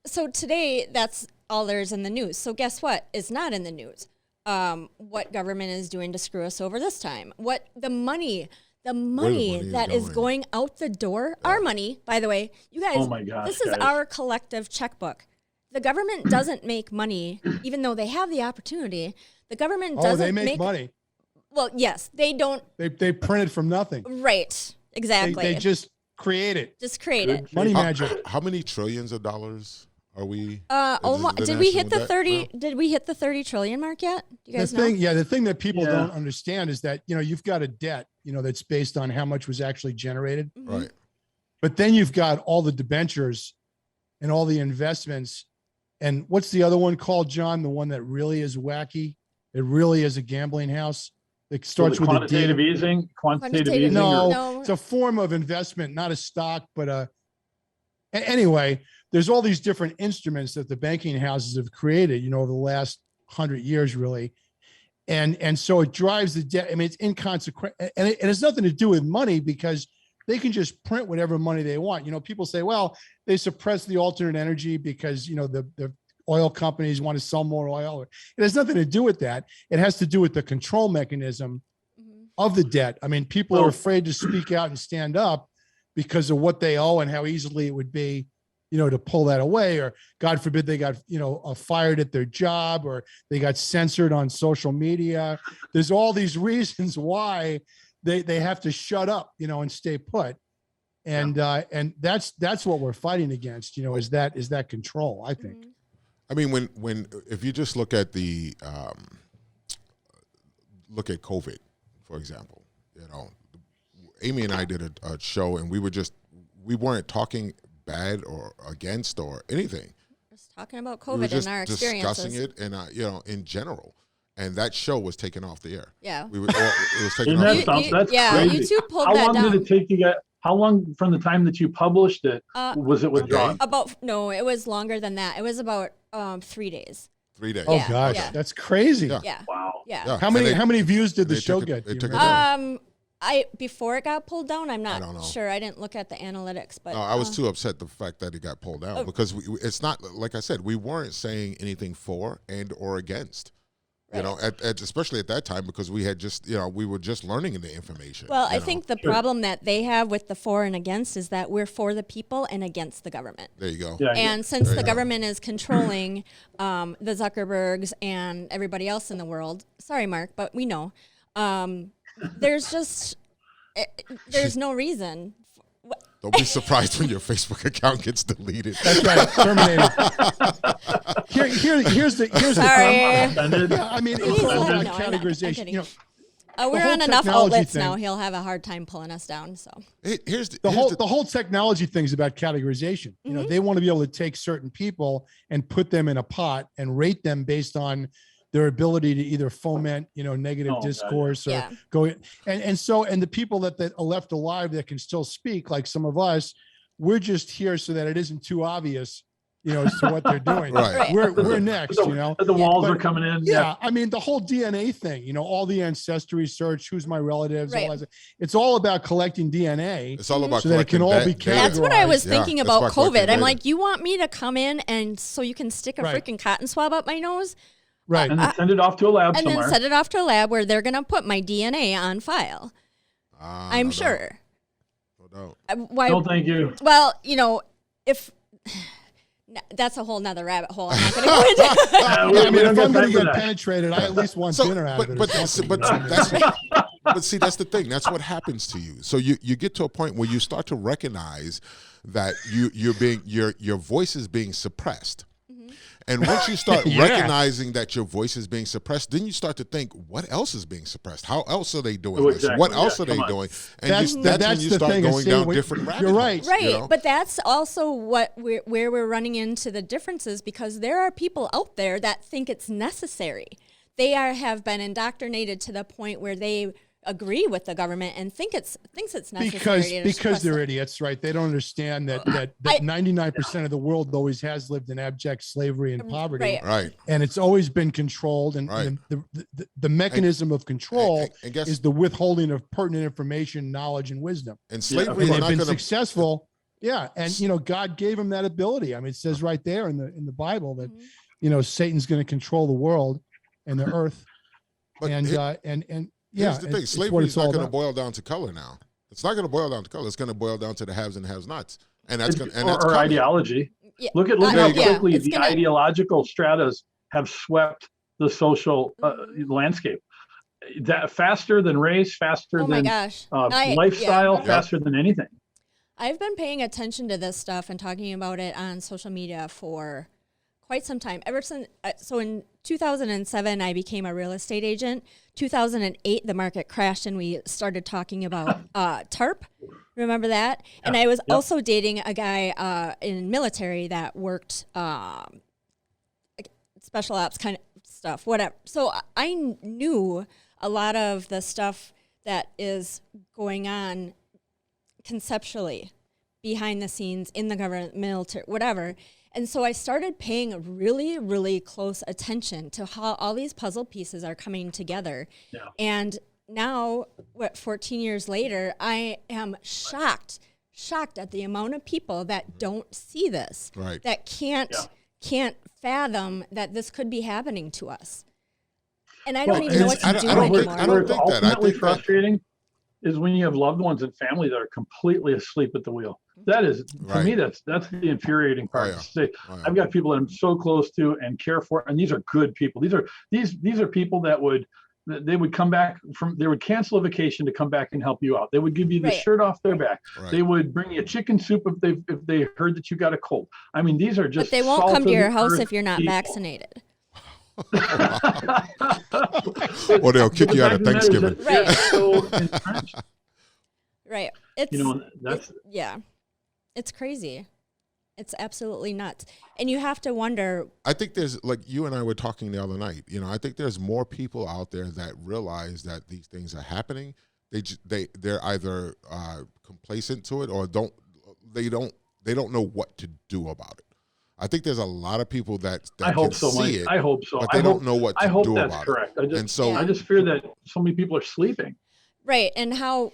So today, that's all there's in the news. So guess what is not in the news? What government is doing to screw us over this time? What the money that is going out the door, our money, by the way, you guys, this is our collective checkbook. The government doesn't make money, even though they have the opportunity. The government doesn't
they make money.
Well, yes, they don't.
They print it from nothing.
Right, exactly.
They just create it.
Just create it.
Money magic.
How many trillions of dollars are we?
Did we hit the 30? Did we hit the 30 trillion mark yet? Do you guys know?
The thing that people don't understand is that you've got a debt, that's based on how much was actually generated,
right?
But then you've got all the debentures and all the investments, and what's the other one called, John? The one that really is wacky. It really is a gambling house. It starts with
quantitative easing. Quantitative easing.
No, it's a form of investment, not a stock, but anyway. There's all these different instruments that the banking houses have created, over the last 100 years, really. And so it drives the debt. I mean, it's inconsequential. And it has nothing to do with money, because they can just print whatever money they want. People say, well, they suppress the alternate energy because, the oil companies want to sell more oil. It has nothing to do with that. It has to do with the control mechanism of the debt. I mean, people are afraid to speak out and stand up because of what they owe and how easily it would be, to pull that away, or God forbid they got, fired at their job, or they got censored on social media. There's all these reasons why they have to shut up, and stay put. And that's what we're fighting against, is that control, I think.
I mean, if you just look at look at COVID, for example, Amy and I did a show, and we weren't talking bad or against or anything.
Just talking about COVID and our experiences.
Discussing it and in general. And that show was taken off the air.
Yeah.
It was taken off the air.
That's crazy.
You two pulled that down.
How long did it take to get? How long from the time that you published it was it withdrawn?
It was longer than that. It was about 3 days.
3 days.
Oh gosh, that's crazy.
Yeah.
Wow.
Yeah.
How many views did the show get?
It took it down.
Before it got pulled down, I'm
I don't know.
not sure. I didn't look at the analytics, but
I was too upset the fact that it got pulled down because it's not, like I said, we weren't saying anything for and or against. You know, especially at that time, because we had just, we were just learning the information.
Well, I think the problem that they have with the for and against is that we're for the people and against the government.
There you go.
Yeah,
And since the government is controlling the Zuckerbergs and everybody else in the world, sorry, Mark, but we know, there's no reason.
Don't be surprised when your Facebook account gets deleted.
That's right, terminated. Here's the
Sorry.
Yeah, I mean, it's all about
No, I'm
categorization.
kidding.
You know,
We're
whole
on enough
technology
outlets
thing-
now. He'll have a hard time pulling us down. So
Here's
the whole technology thing is about categorization. You know, they want to be able to take certain people and put them in a pot and rate them based on their ability to either foment, negative discourse or go. And the people that are left alive that can still speak, like some of us, we're just here so that it isn't too obvious, as to what they're doing.
Right.
We're next,
The walls are coming in.
Yeah, I mean, the whole DNA thing, all the ancestry search, who's my relatives, all
Right.
that. It's all about collecting DNA.
It's all about
so that it can all be categorized.
that's what I was
Yeah,
thinking
that's
about
why collecting
COVID. I'm
data.
like, you want me to come in and so you can stick a
Right.
freaking cotton swab up my nose?
Right.
And then send it off to a lab
And
somewhere.
then send it off to a lab where they're going to put my DNA on file. I'm
no
sure.
doubt. No doubt.
Why?
No, thank you.
Well, if that's a whole nother rabbit hole. I'm not going to go into.
Yeah, I mean, if I'm going to
get
get penetrated, I at least want dinner out of it. or something,
But see, that's the thing. That's what happens to you. So you get to a point where you start to recognize that your voice is being suppressed. And once you start recognizing that your voice is being suppressed, then you start to think, what else is being suppressed? How else are they doing this?
Exactly.
What else are they
Come on.
doing? And
That's
when you
the
start
thing.
going down different rabbit
You're right.
holes,
Right, but that's also where we're running into the differences, because there are people out there that think it's necessary. They have been indoctrinated to the point where they agree with the government and thinks it's necessary
because they're
it.
idiots, right? They don't understand that 99% of the world always has lived in abject slavery and poverty,
right?
And it's always been controlled, and the mechanism of control
and guess-
is the withholding of pertinent information, knowledge, and wisdom.
And slavery
And
is
they've
not
been
going to.
successful. Yeah, and God gave them that ability. I mean, it says right there in the Bible that Satan's going to control the world and the earth,
But
and
Here's the thing:
it's
slavery
what
is
it's
not
all
going to
about.
boil down to color now. It's not going to boil down to color. It's going to boil down to the haves and have-nots, and that's going
or
coming.
ideology.
Yeah.
Look at how
Yeah,
quickly
it's
the
gonna-
ideological stratas have swept the social landscape. That faster than race, faster
Oh my
than
gosh.
lifestyle,
Yeah.
faster than anything.
I've been paying attention to this stuff and talking about it on social media for quite some time. Ever since, so in 2007, I became a real estate agent. 2008, the market crashed and we started talking about TARP. Remember that? Yeah. And I was also dating a guy in military that worked special ops kind of stuff, whatever. So I knew a lot of the stuff that is going on conceptually behind the scenes in the government, military, whatever. And so I started paying really, really close attention to how all these puzzle pieces are coming together. Yeah. And now, 14 years later, I am shocked at the amount of people that don't see this,
right?
That can't fathom that this could be happening to us. And I don't even know what to do anymore.
I don't think that.
Ultimately frustrating is when you have loved ones and family that are completely asleep at the wheel. That is, to me, that's the infuriating part. I've got people that I'm so close to and care for, and these are good people. These are people that would come back they would cancel a vacation to come back and help you out. They would give you the shirt off their back. Right. They would bring you chicken soup if they heard that you got a cold. I mean, these are just.
But they won't come to your house if you're not vaccinated.
Or they'll kick you out of Thanksgiving.
Right.
So entrenched.
Right. It's crazy. It's absolutely nuts. And you have to wonder.
I think there's, like you and I were talking the other night, I think there's more people out there that realize that these things are happening. They're either complacent to it or they don't know what to do about it. I think there's a lot of people that
I hope
can
so,
see
Mike.
it,
I hope so.
but they don't know what to do about it.
I hope that's correct. I just fear that so many people are sleeping.
Right. And how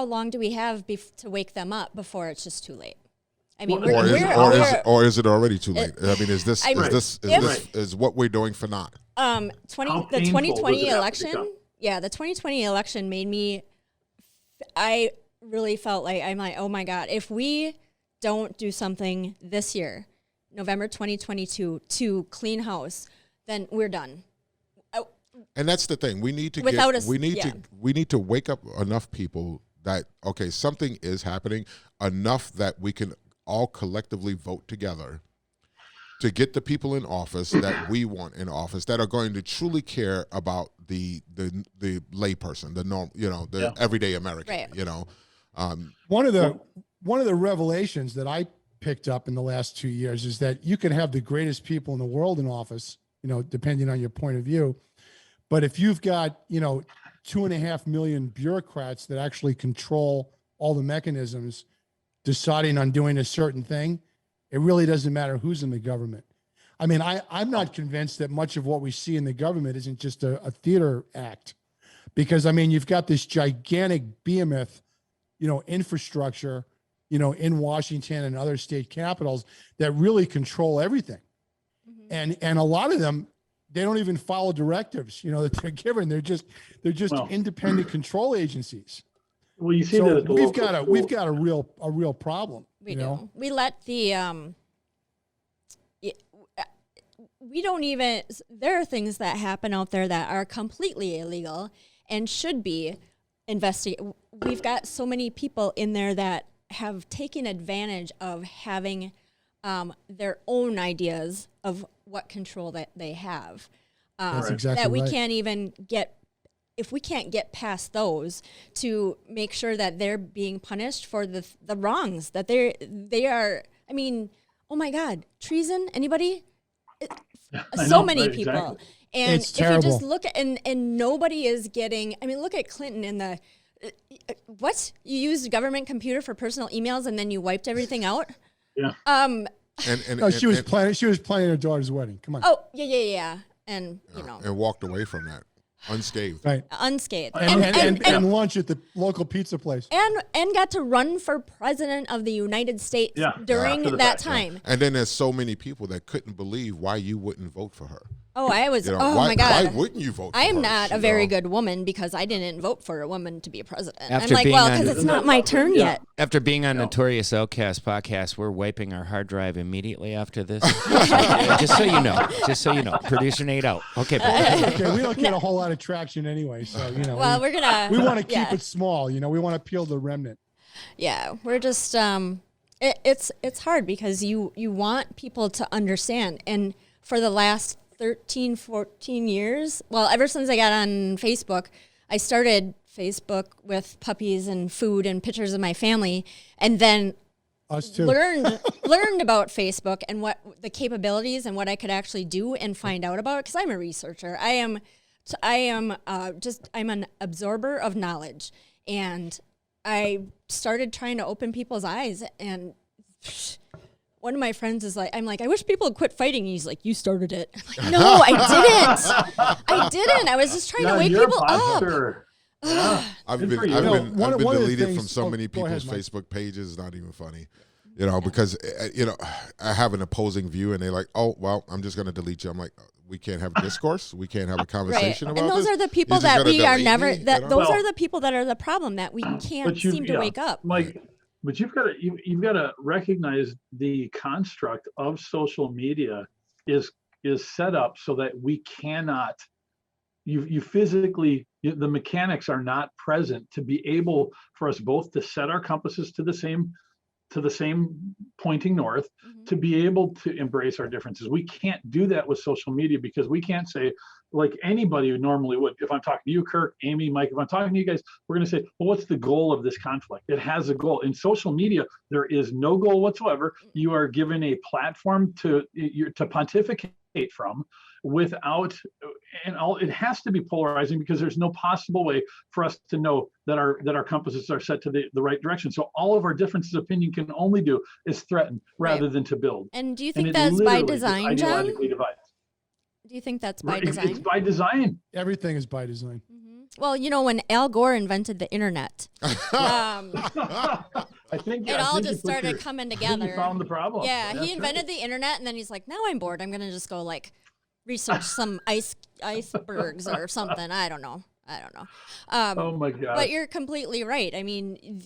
long do we have to wake them up before it's just too late? I mean,
or is it already too late? I mean, is what we're doing for naught?
The 2020 election. Yeah, the 2020 election made me. I really felt like I'm like, oh my God, if we don't do something this year, November 2022, to clean house, then we're done.
And that's the thing. We need to we need to wake up enough people that, okay, something is happening, enough that we can all collectively vote together to get the people in office that we want in office, that are going to truly care about the layperson, the norm, the everyday American. Right.
One of the revelations that I picked up in the last 2 years is that you can have the greatest people in the world in office, depending on your point of view. But if you've got, 2.5 million bureaucrats that actually control all the mechanisms deciding on doing a certain thing, it really doesn't matter who's in the government. I mean, I'm not convinced that much of what we see in the government isn't just a theater act, because, I mean, you've got this gigantic behemoth, infrastructure, in Washington and other state capitals that really control everything. Mm-hmm. And a lot of them, they don't even follow directives, that they're given. They're just independent control agencies.
Well, you see that
we've got a real problem.
We do. We let the we don't even. There are things that happen out there that are completely illegal and should be investigated. We've got so many people in there that have taken advantage of having their own ideas of what control that they have.
That's exactly
that we
right.
can't even get. If we can't get past those to make sure that they're being punished for the wrongs that they are, I mean, oh my God, treason, anybody? So many people.
Exactly.
And
it's
if
terrible.
you just look at, and nobody is getting, I mean, look at Clinton in the, what? You used a government computer for personal emails and then you wiped everything out?
Yeah.
She was planning her daughter's wedding. Come on.
Oh, yeah. And,
and walked away from that. Unscathed.
Right.
Unscathed.
And lunch at the local pizza place.
And got to run for president of the United States during that time.
Yeah. And then there's so many people that couldn't believe why you wouldn't vote for her.
Oh, I was,
my God. Why wouldn't you vote for her?
I am not a very good woman because I didn't vote for a woman to be president.
After
I'm like,
being
well, because it's not my turn yet.
After being on Notorious Outcast podcast, we're wiping our hard drive immediately after this. Just so you know. Producer Nate out. Okay.
Okay, we don't get a whole lot of traction anyway, so,
Well, we
want to keep it small, we want to peel the remnant.
Yeah, we're just, it's hard because you want people to understand. And for the last 13, 14 years. Well, ever since I got on Facebook, I started Facebook with puppies and food and pictures of my family, and then
us too.
learned about Facebook and what the capabilities and what I could actually do and find out about. Because I'm a researcher. I'm an absorber of knowledge, and I started trying to open people's eyes. And one of my friends is like, I'm like, I wish people would quit fighting. And he's like, you started it. I'm like, no, I didn't. I was just trying to wake people up.
Yeah. I've been deleted from so many people's Facebook pages. It's not even funny, because I have an opposing view, and they're like, oh well, I'm just going to delete you. I'm like, we can't have discourse. We can't have a conversation about this.
And those are the people that we are never. Those are the people that are the problem that we can't seem to wake up.
But you've got to recognize the construct of social media is set up so that we cannot. You physically, the mechanics are not present to be able for us both to set our compasses to the same pointing north, to be able to embrace our differences. We can't do that with social media because we can't say, like anybody normally would. If I'm talking to you, Kirk, Amy, Mike, if I'm talking to you guys, we're going to say, well, what's the goal of this conflict? It has a goal. In social media, there is no goal whatsoever. You are given a platform to pontificate from without, it has to be polarizing because there's no possible way for us to know that our compasses are set to the right direction. So all of our differences of opinion can only do is threaten rather than to build.
And do you think that's by design, John?
Divides.
Do you think that's by design?
It's by design.
Everything is by design.
Mm-hmm. Well, when Al Gore invented the internet,
I think
it
I
all
think
just
you put
started
your-
coming
I think
together.
You found the problem.
Yeah,
That's
he invented the internet, and then he's like, now I'm bored. I'm gonna just go research some icebergs or something. I don't know.
Oh my God!
But you're completely right. I mean,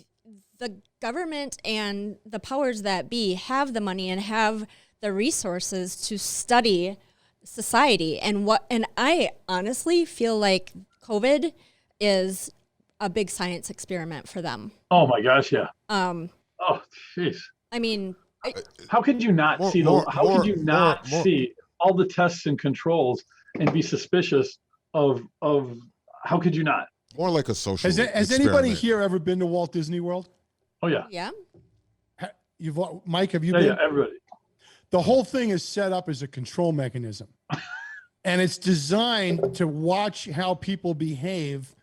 the government and the powers that be have the money and have the resources to study society, and I honestly feel like COVID is a big science experiment for them.
Oh my gosh! Yeah. Oh jeez.
I mean,
How could you not see see all the tests and controls and be suspicious of how could you not?
More like a social.
Has anybody here ever been to Walt Disney World?
Oh yeah.
yeah.
Mike, have you
Yeah,
been?
yeah, everybody.
The whole thing is set up as a control mechanism. And it's designed to watch how people behave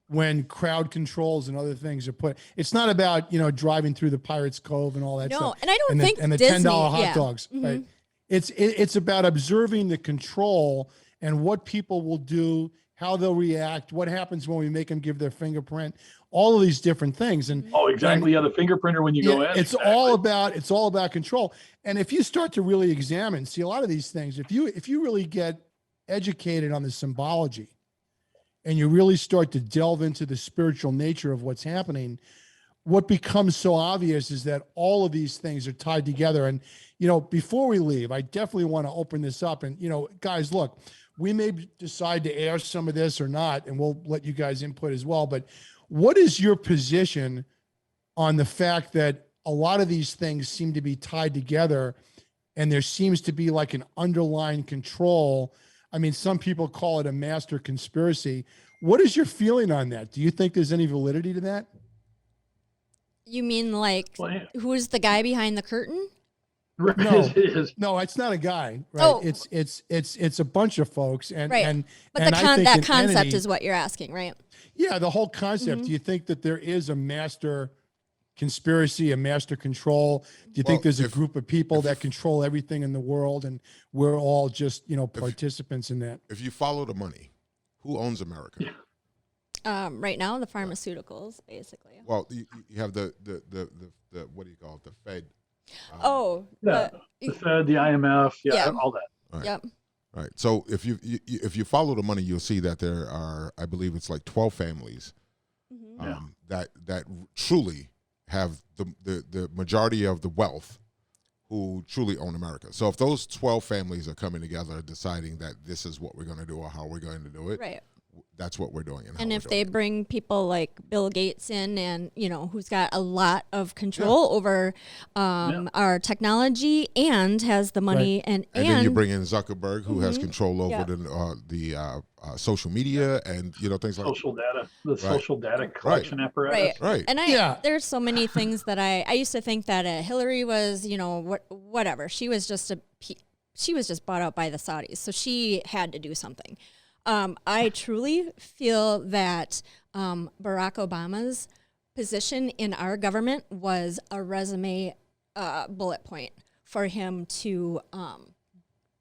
when crowd controls and other things are put. It's not about, driving through the Pirates Cove and all that stuff.
No, and I don't think
the
Disney,
$10 hot
yeah.
dogs.
Mm-hmm.
Right? It's about observing the control and what people will do, how they'll react, what happens when we make them give their fingerprint, all of these different things. And
Oh, exactly. Yeah, the fingerprinter when you go in.
it's all about control. And if you start to really examine, see a lot of these things, if you really get educated on the symbology and you really start to delve into the spiritual nature of what's happening, what becomes so obvious is that all of these things are tied together. And, before we leave, I definitely want to open this up. And, guys, look, we may decide to air some of this or not, and we'll let you guys input as well. But what is your position on the fact that a lot of these things seem to be tied together and there seems to be like an underlying control? I mean, some people call it a master conspiracy. What is your feeling on that? Do you think there's any validity to that?
You mean who's the guy behind the curtain?
No, it's not a guy, right?
Oh.
It's a bunch of folks, and
right.
and
but
and I think
that
an
concept
entity,
is what you're asking, right?
Yeah, the whole concept.
Mm-hmm.
Do you think that there is a master conspiracy, a master control? Do you think there's a group of people that control everything in the world, and we're all just participants in that?
If you follow the money, who owns America?
Right now, the pharmaceuticals, basically.
Well, you have the what do you call it? The Fed.
The Fed, the IMF, all that.
Right.
Yep.
Right. So if you follow the money, you'll see that there are, I believe it's like 12 families that truly have the majority of the wealth, who truly own America. So if those 12 families are coming together deciding that this is what we're going to do or how we're going to do it,
right,
that's what we're doing.
And if they bring people like Bill Gates in, and who's got a lot of control over our technology and has the money,
Right.
and
then you bring in Zuckerberg, who has control over the social media and things like
social data, social data collection apparatus.
Right. And there's so many things that I used to think that Hillary was, whatever. She was just bought out by the Saudis, so she had to do something. I truly feel that Barack Obama's position in our government was a resume bullet point for him to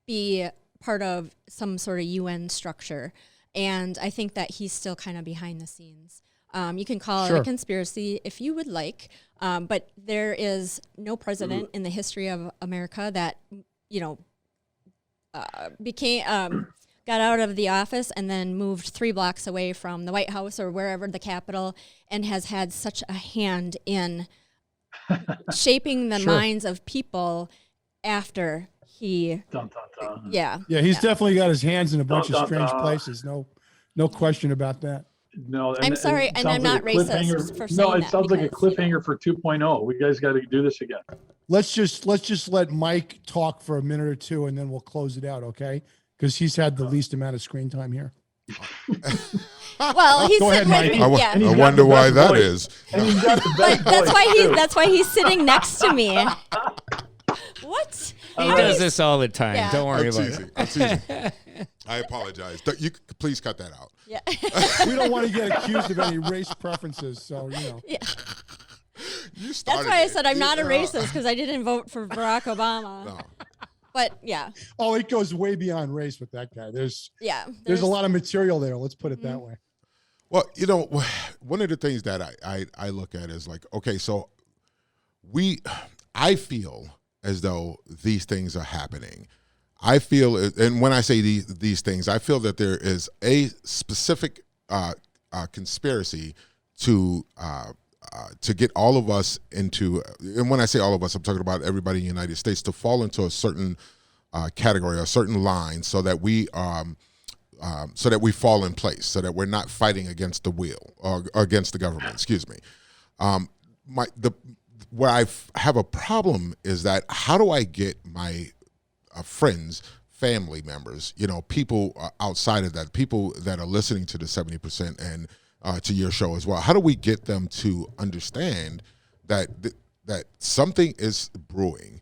be part of some sort of UN structure. And I think that he's still kind of behind the scenes. You can call it a conspiracy if you would like, but there is no president in the history of America that, got out of the office and then moved 3 blocks away from the White House or wherever, the Capitol, and has had such a hand in shaping the minds of people after he. Yeah.
Yeah, he's definitely got his hands in a bunch of strange places. No question about that.
No,
I'm sorry, and I'm not racist for saying that.
No, it sounds like a cliffhanger for 2.0. We guys got to do this again.
Let's just let Mike talk for a minute or two, and then we'll close it out, okay? Because he's had the least amount of screen time here.
Well, he's
Go ahead,
sitting
Mike.
right.
I wonder why that is.
And he's got the best
But that's why he's sitting next to me. What?
He does this all the time.
Yeah.
Don't worry
I'm
about
teasing.
it.
I'm teasing. I apologize. You please cut that out.
Yeah.
We don't want to get accused of any race preferences, so
You
That's
started
why I
it.
said I'm not a racist, because I didn't vote for Barack Obama.
No.
But yeah.
Oh, it goes way beyond race with that guy. There's
Yeah.
a lot of material there. Let's put it that way.
Well, you know, one of the things that I look at is like, okay, so I feel as though these things are happening. I feel, and when I say these things, I feel that there is a specific conspiracy to get all of us into, and when I say all of us, I'm talking about everybody in the United States, to fall into a certain category, a certain line, so that we fall in place, so that we're not fighting against the wheel or against the government. Excuse me. Where I have a problem is that how do I get my friends, family members, you know, people outside of that, people that are listening to the 70% and to your show as well, how do we get them to understand that that something is brewing,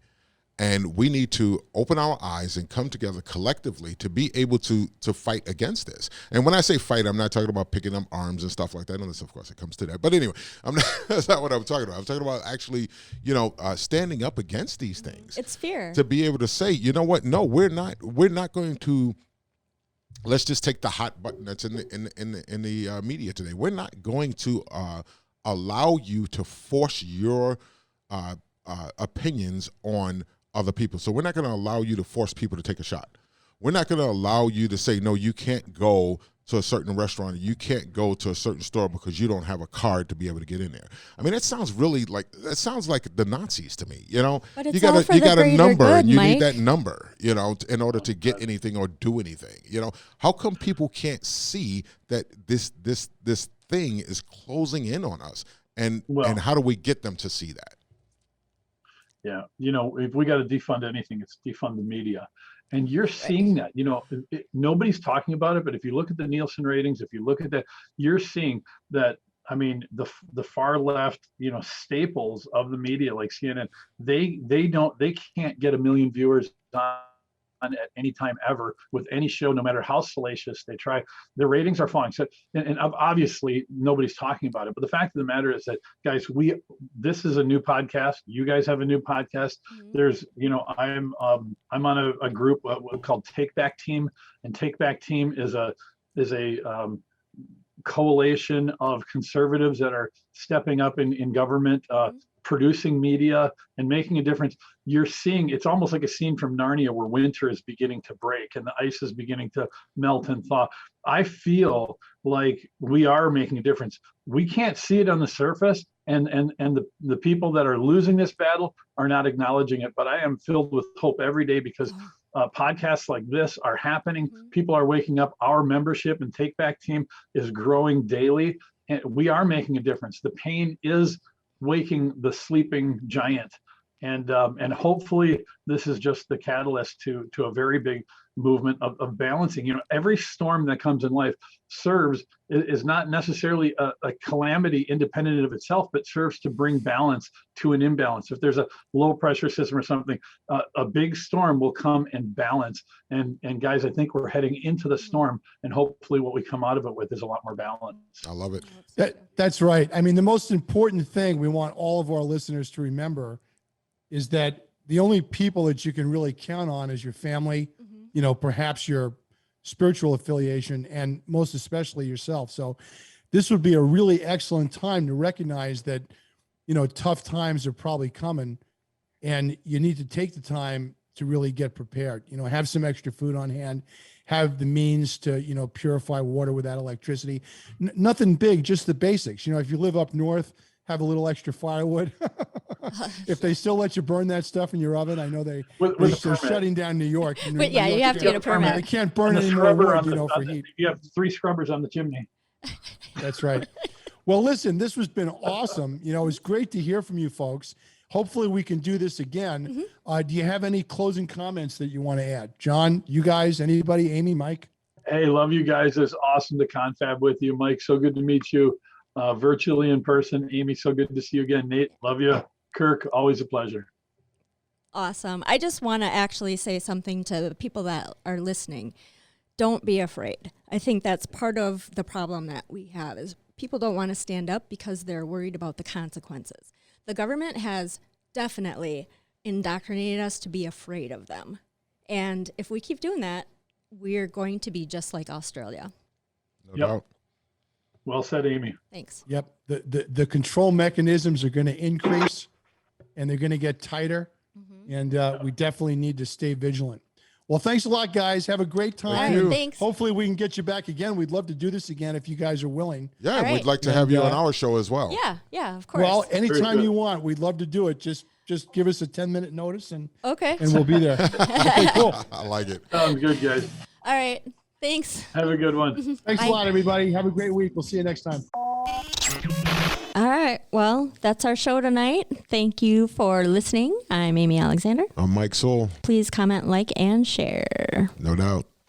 and we need to open our eyes and come together collectively to be able to fight against this? And when I say fight, I'm not talking about picking up arms and stuff like that, unless, of course, it comes to that. But anyway, that's not what I'm talking about. I'm talking about actually, you know, standing up against these things.
It's fear.
To be able to say, you know what? No, we're not going to. Let's just take the hot button that's in the media today. We're not going to allow you to force your opinions on other people. So we're not going to allow you to force people to take a shot. We're not going to allow you to say, no, you can't go to a certain restaurant, you can't go to a certain store because you don't have a card to be able to get in there. I mean, that sounds like the Nazis to me, you know?
But it's
you got
all for
a
the
number,
good,
and you
Mike.
need that number, you know, in order to get anything or do anything. You know, how come people can't see that this thing is closing in on us? And how do we get them to see that?
Yeah, you know, if we got to defund anything, it's defund the media. And you're seeing that, you know, nobody's talking about it, but if you look at the Nielsen ratings, if you look at that, you're seeing that. I mean, the far left, you know, staples of the media like CNN, they can't get 1 million viewers on at any time ever with any show, no matter how salacious they try. Their ratings are falling. So, and obviously nobody's talking about it. But the fact of the matter is that, guys, this is a new podcast. You guys have a new podcast. Mm-hmm. There's, you know, I'm on a group called Take Back Team, and Take Back Team is a coalition of conservatives that are stepping up in government, producing media and making a difference. You're seeing, it's almost like a scene from Narnia where winter is beginning to break and the ice is beginning to melt and thaw. I feel like we are making a difference. We can't see it on the surface, and the people that are losing this battle are not acknowledging it. But I am filled with hope every day because podcasts like this are happening. People are waking up. Our membership and Take Back Team is growing daily, and we are making a difference. The pain is waking the sleeping giant, and hopefully this is just the catalyst to a very big movement of balancing. You know, every storm that comes in life is not necessarily a calamity independent of itself, but serves to bring balance to an imbalance. If there's a low pressure system or something, a big storm will come and balance. And guys, I think we're heading into the storm, and hopefully what we come out of it with is a lot more balance.
I love it.
That's right. I mean, the most important thing we want all of our listeners to remember is that the only people that you can really count on is your family, you know, perhaps your spiritual affiliation, and most especially yourself. So this would be a really excellent time to recognize that, you know, tough times are probably coming, and you need to take the time to really get prepared. You know, have some extra food on hand, have the means to, you know, purify water without electricity. Nothing big, just the basics. You know, if you live up north, have a little extra firewood. If they still let you burn that stuff in your oven, I know they're shutting down New York.
But yeah, you have to get a permit.
They can't burn any more wood, you know, for heat.
You have 3 scrubbers on the chimney.
That's right. Well, listen, this has been awesome. You know, it's great to hear from you folks. Hopefully we can do this again. Do you have any closing comments that you want to add? John, you guys, anybody, Amy, Mike?
Hey, love you guys. It's awesome to confab with you. Mike, so good to meet you virtually in person. Amy, so good to see you again. Nate, love you. Kirk, always a pleasure.
Awesome. I just want to actually say something to the people that are listening. Don't be afraid. I think that's part of the problem that we have is people don't want to stand up because they're worried about the consequences. The government has definitely indoctrinated us to be afraid of them. And if we keep doing that, we're going to be just like Australia.
No doubt.
Well said, Amy.
Thanks.
Yep. The control mechanisms are going to increase and they're going to get tighter. And we definitely need to stay vigilant. Well, thanks a lot, guys. Have a great time.
All right, thanks.
Hopefully we can get you back again. We'd love to do this again if you guys are willing.
Yeah,
All
we'd
right.
like to have you on our show as well.
Yeah, of course.
Well, anytime
good.
you want, we'd love to do it. Just give us a 10-minute notice and
okay.
we'll be there. Okay, cool.
I like it.
Sounds good, guys.
All right. Thanks.
Have a good one.
Thanks a lot, everybody. Have a great week. We'll see you next time.
All right. Well, that's our show tonight. Thank you for listening. I'm Amy Alexander.
I'm Mike Sewell.
Please comment, like, and share.
No doubt.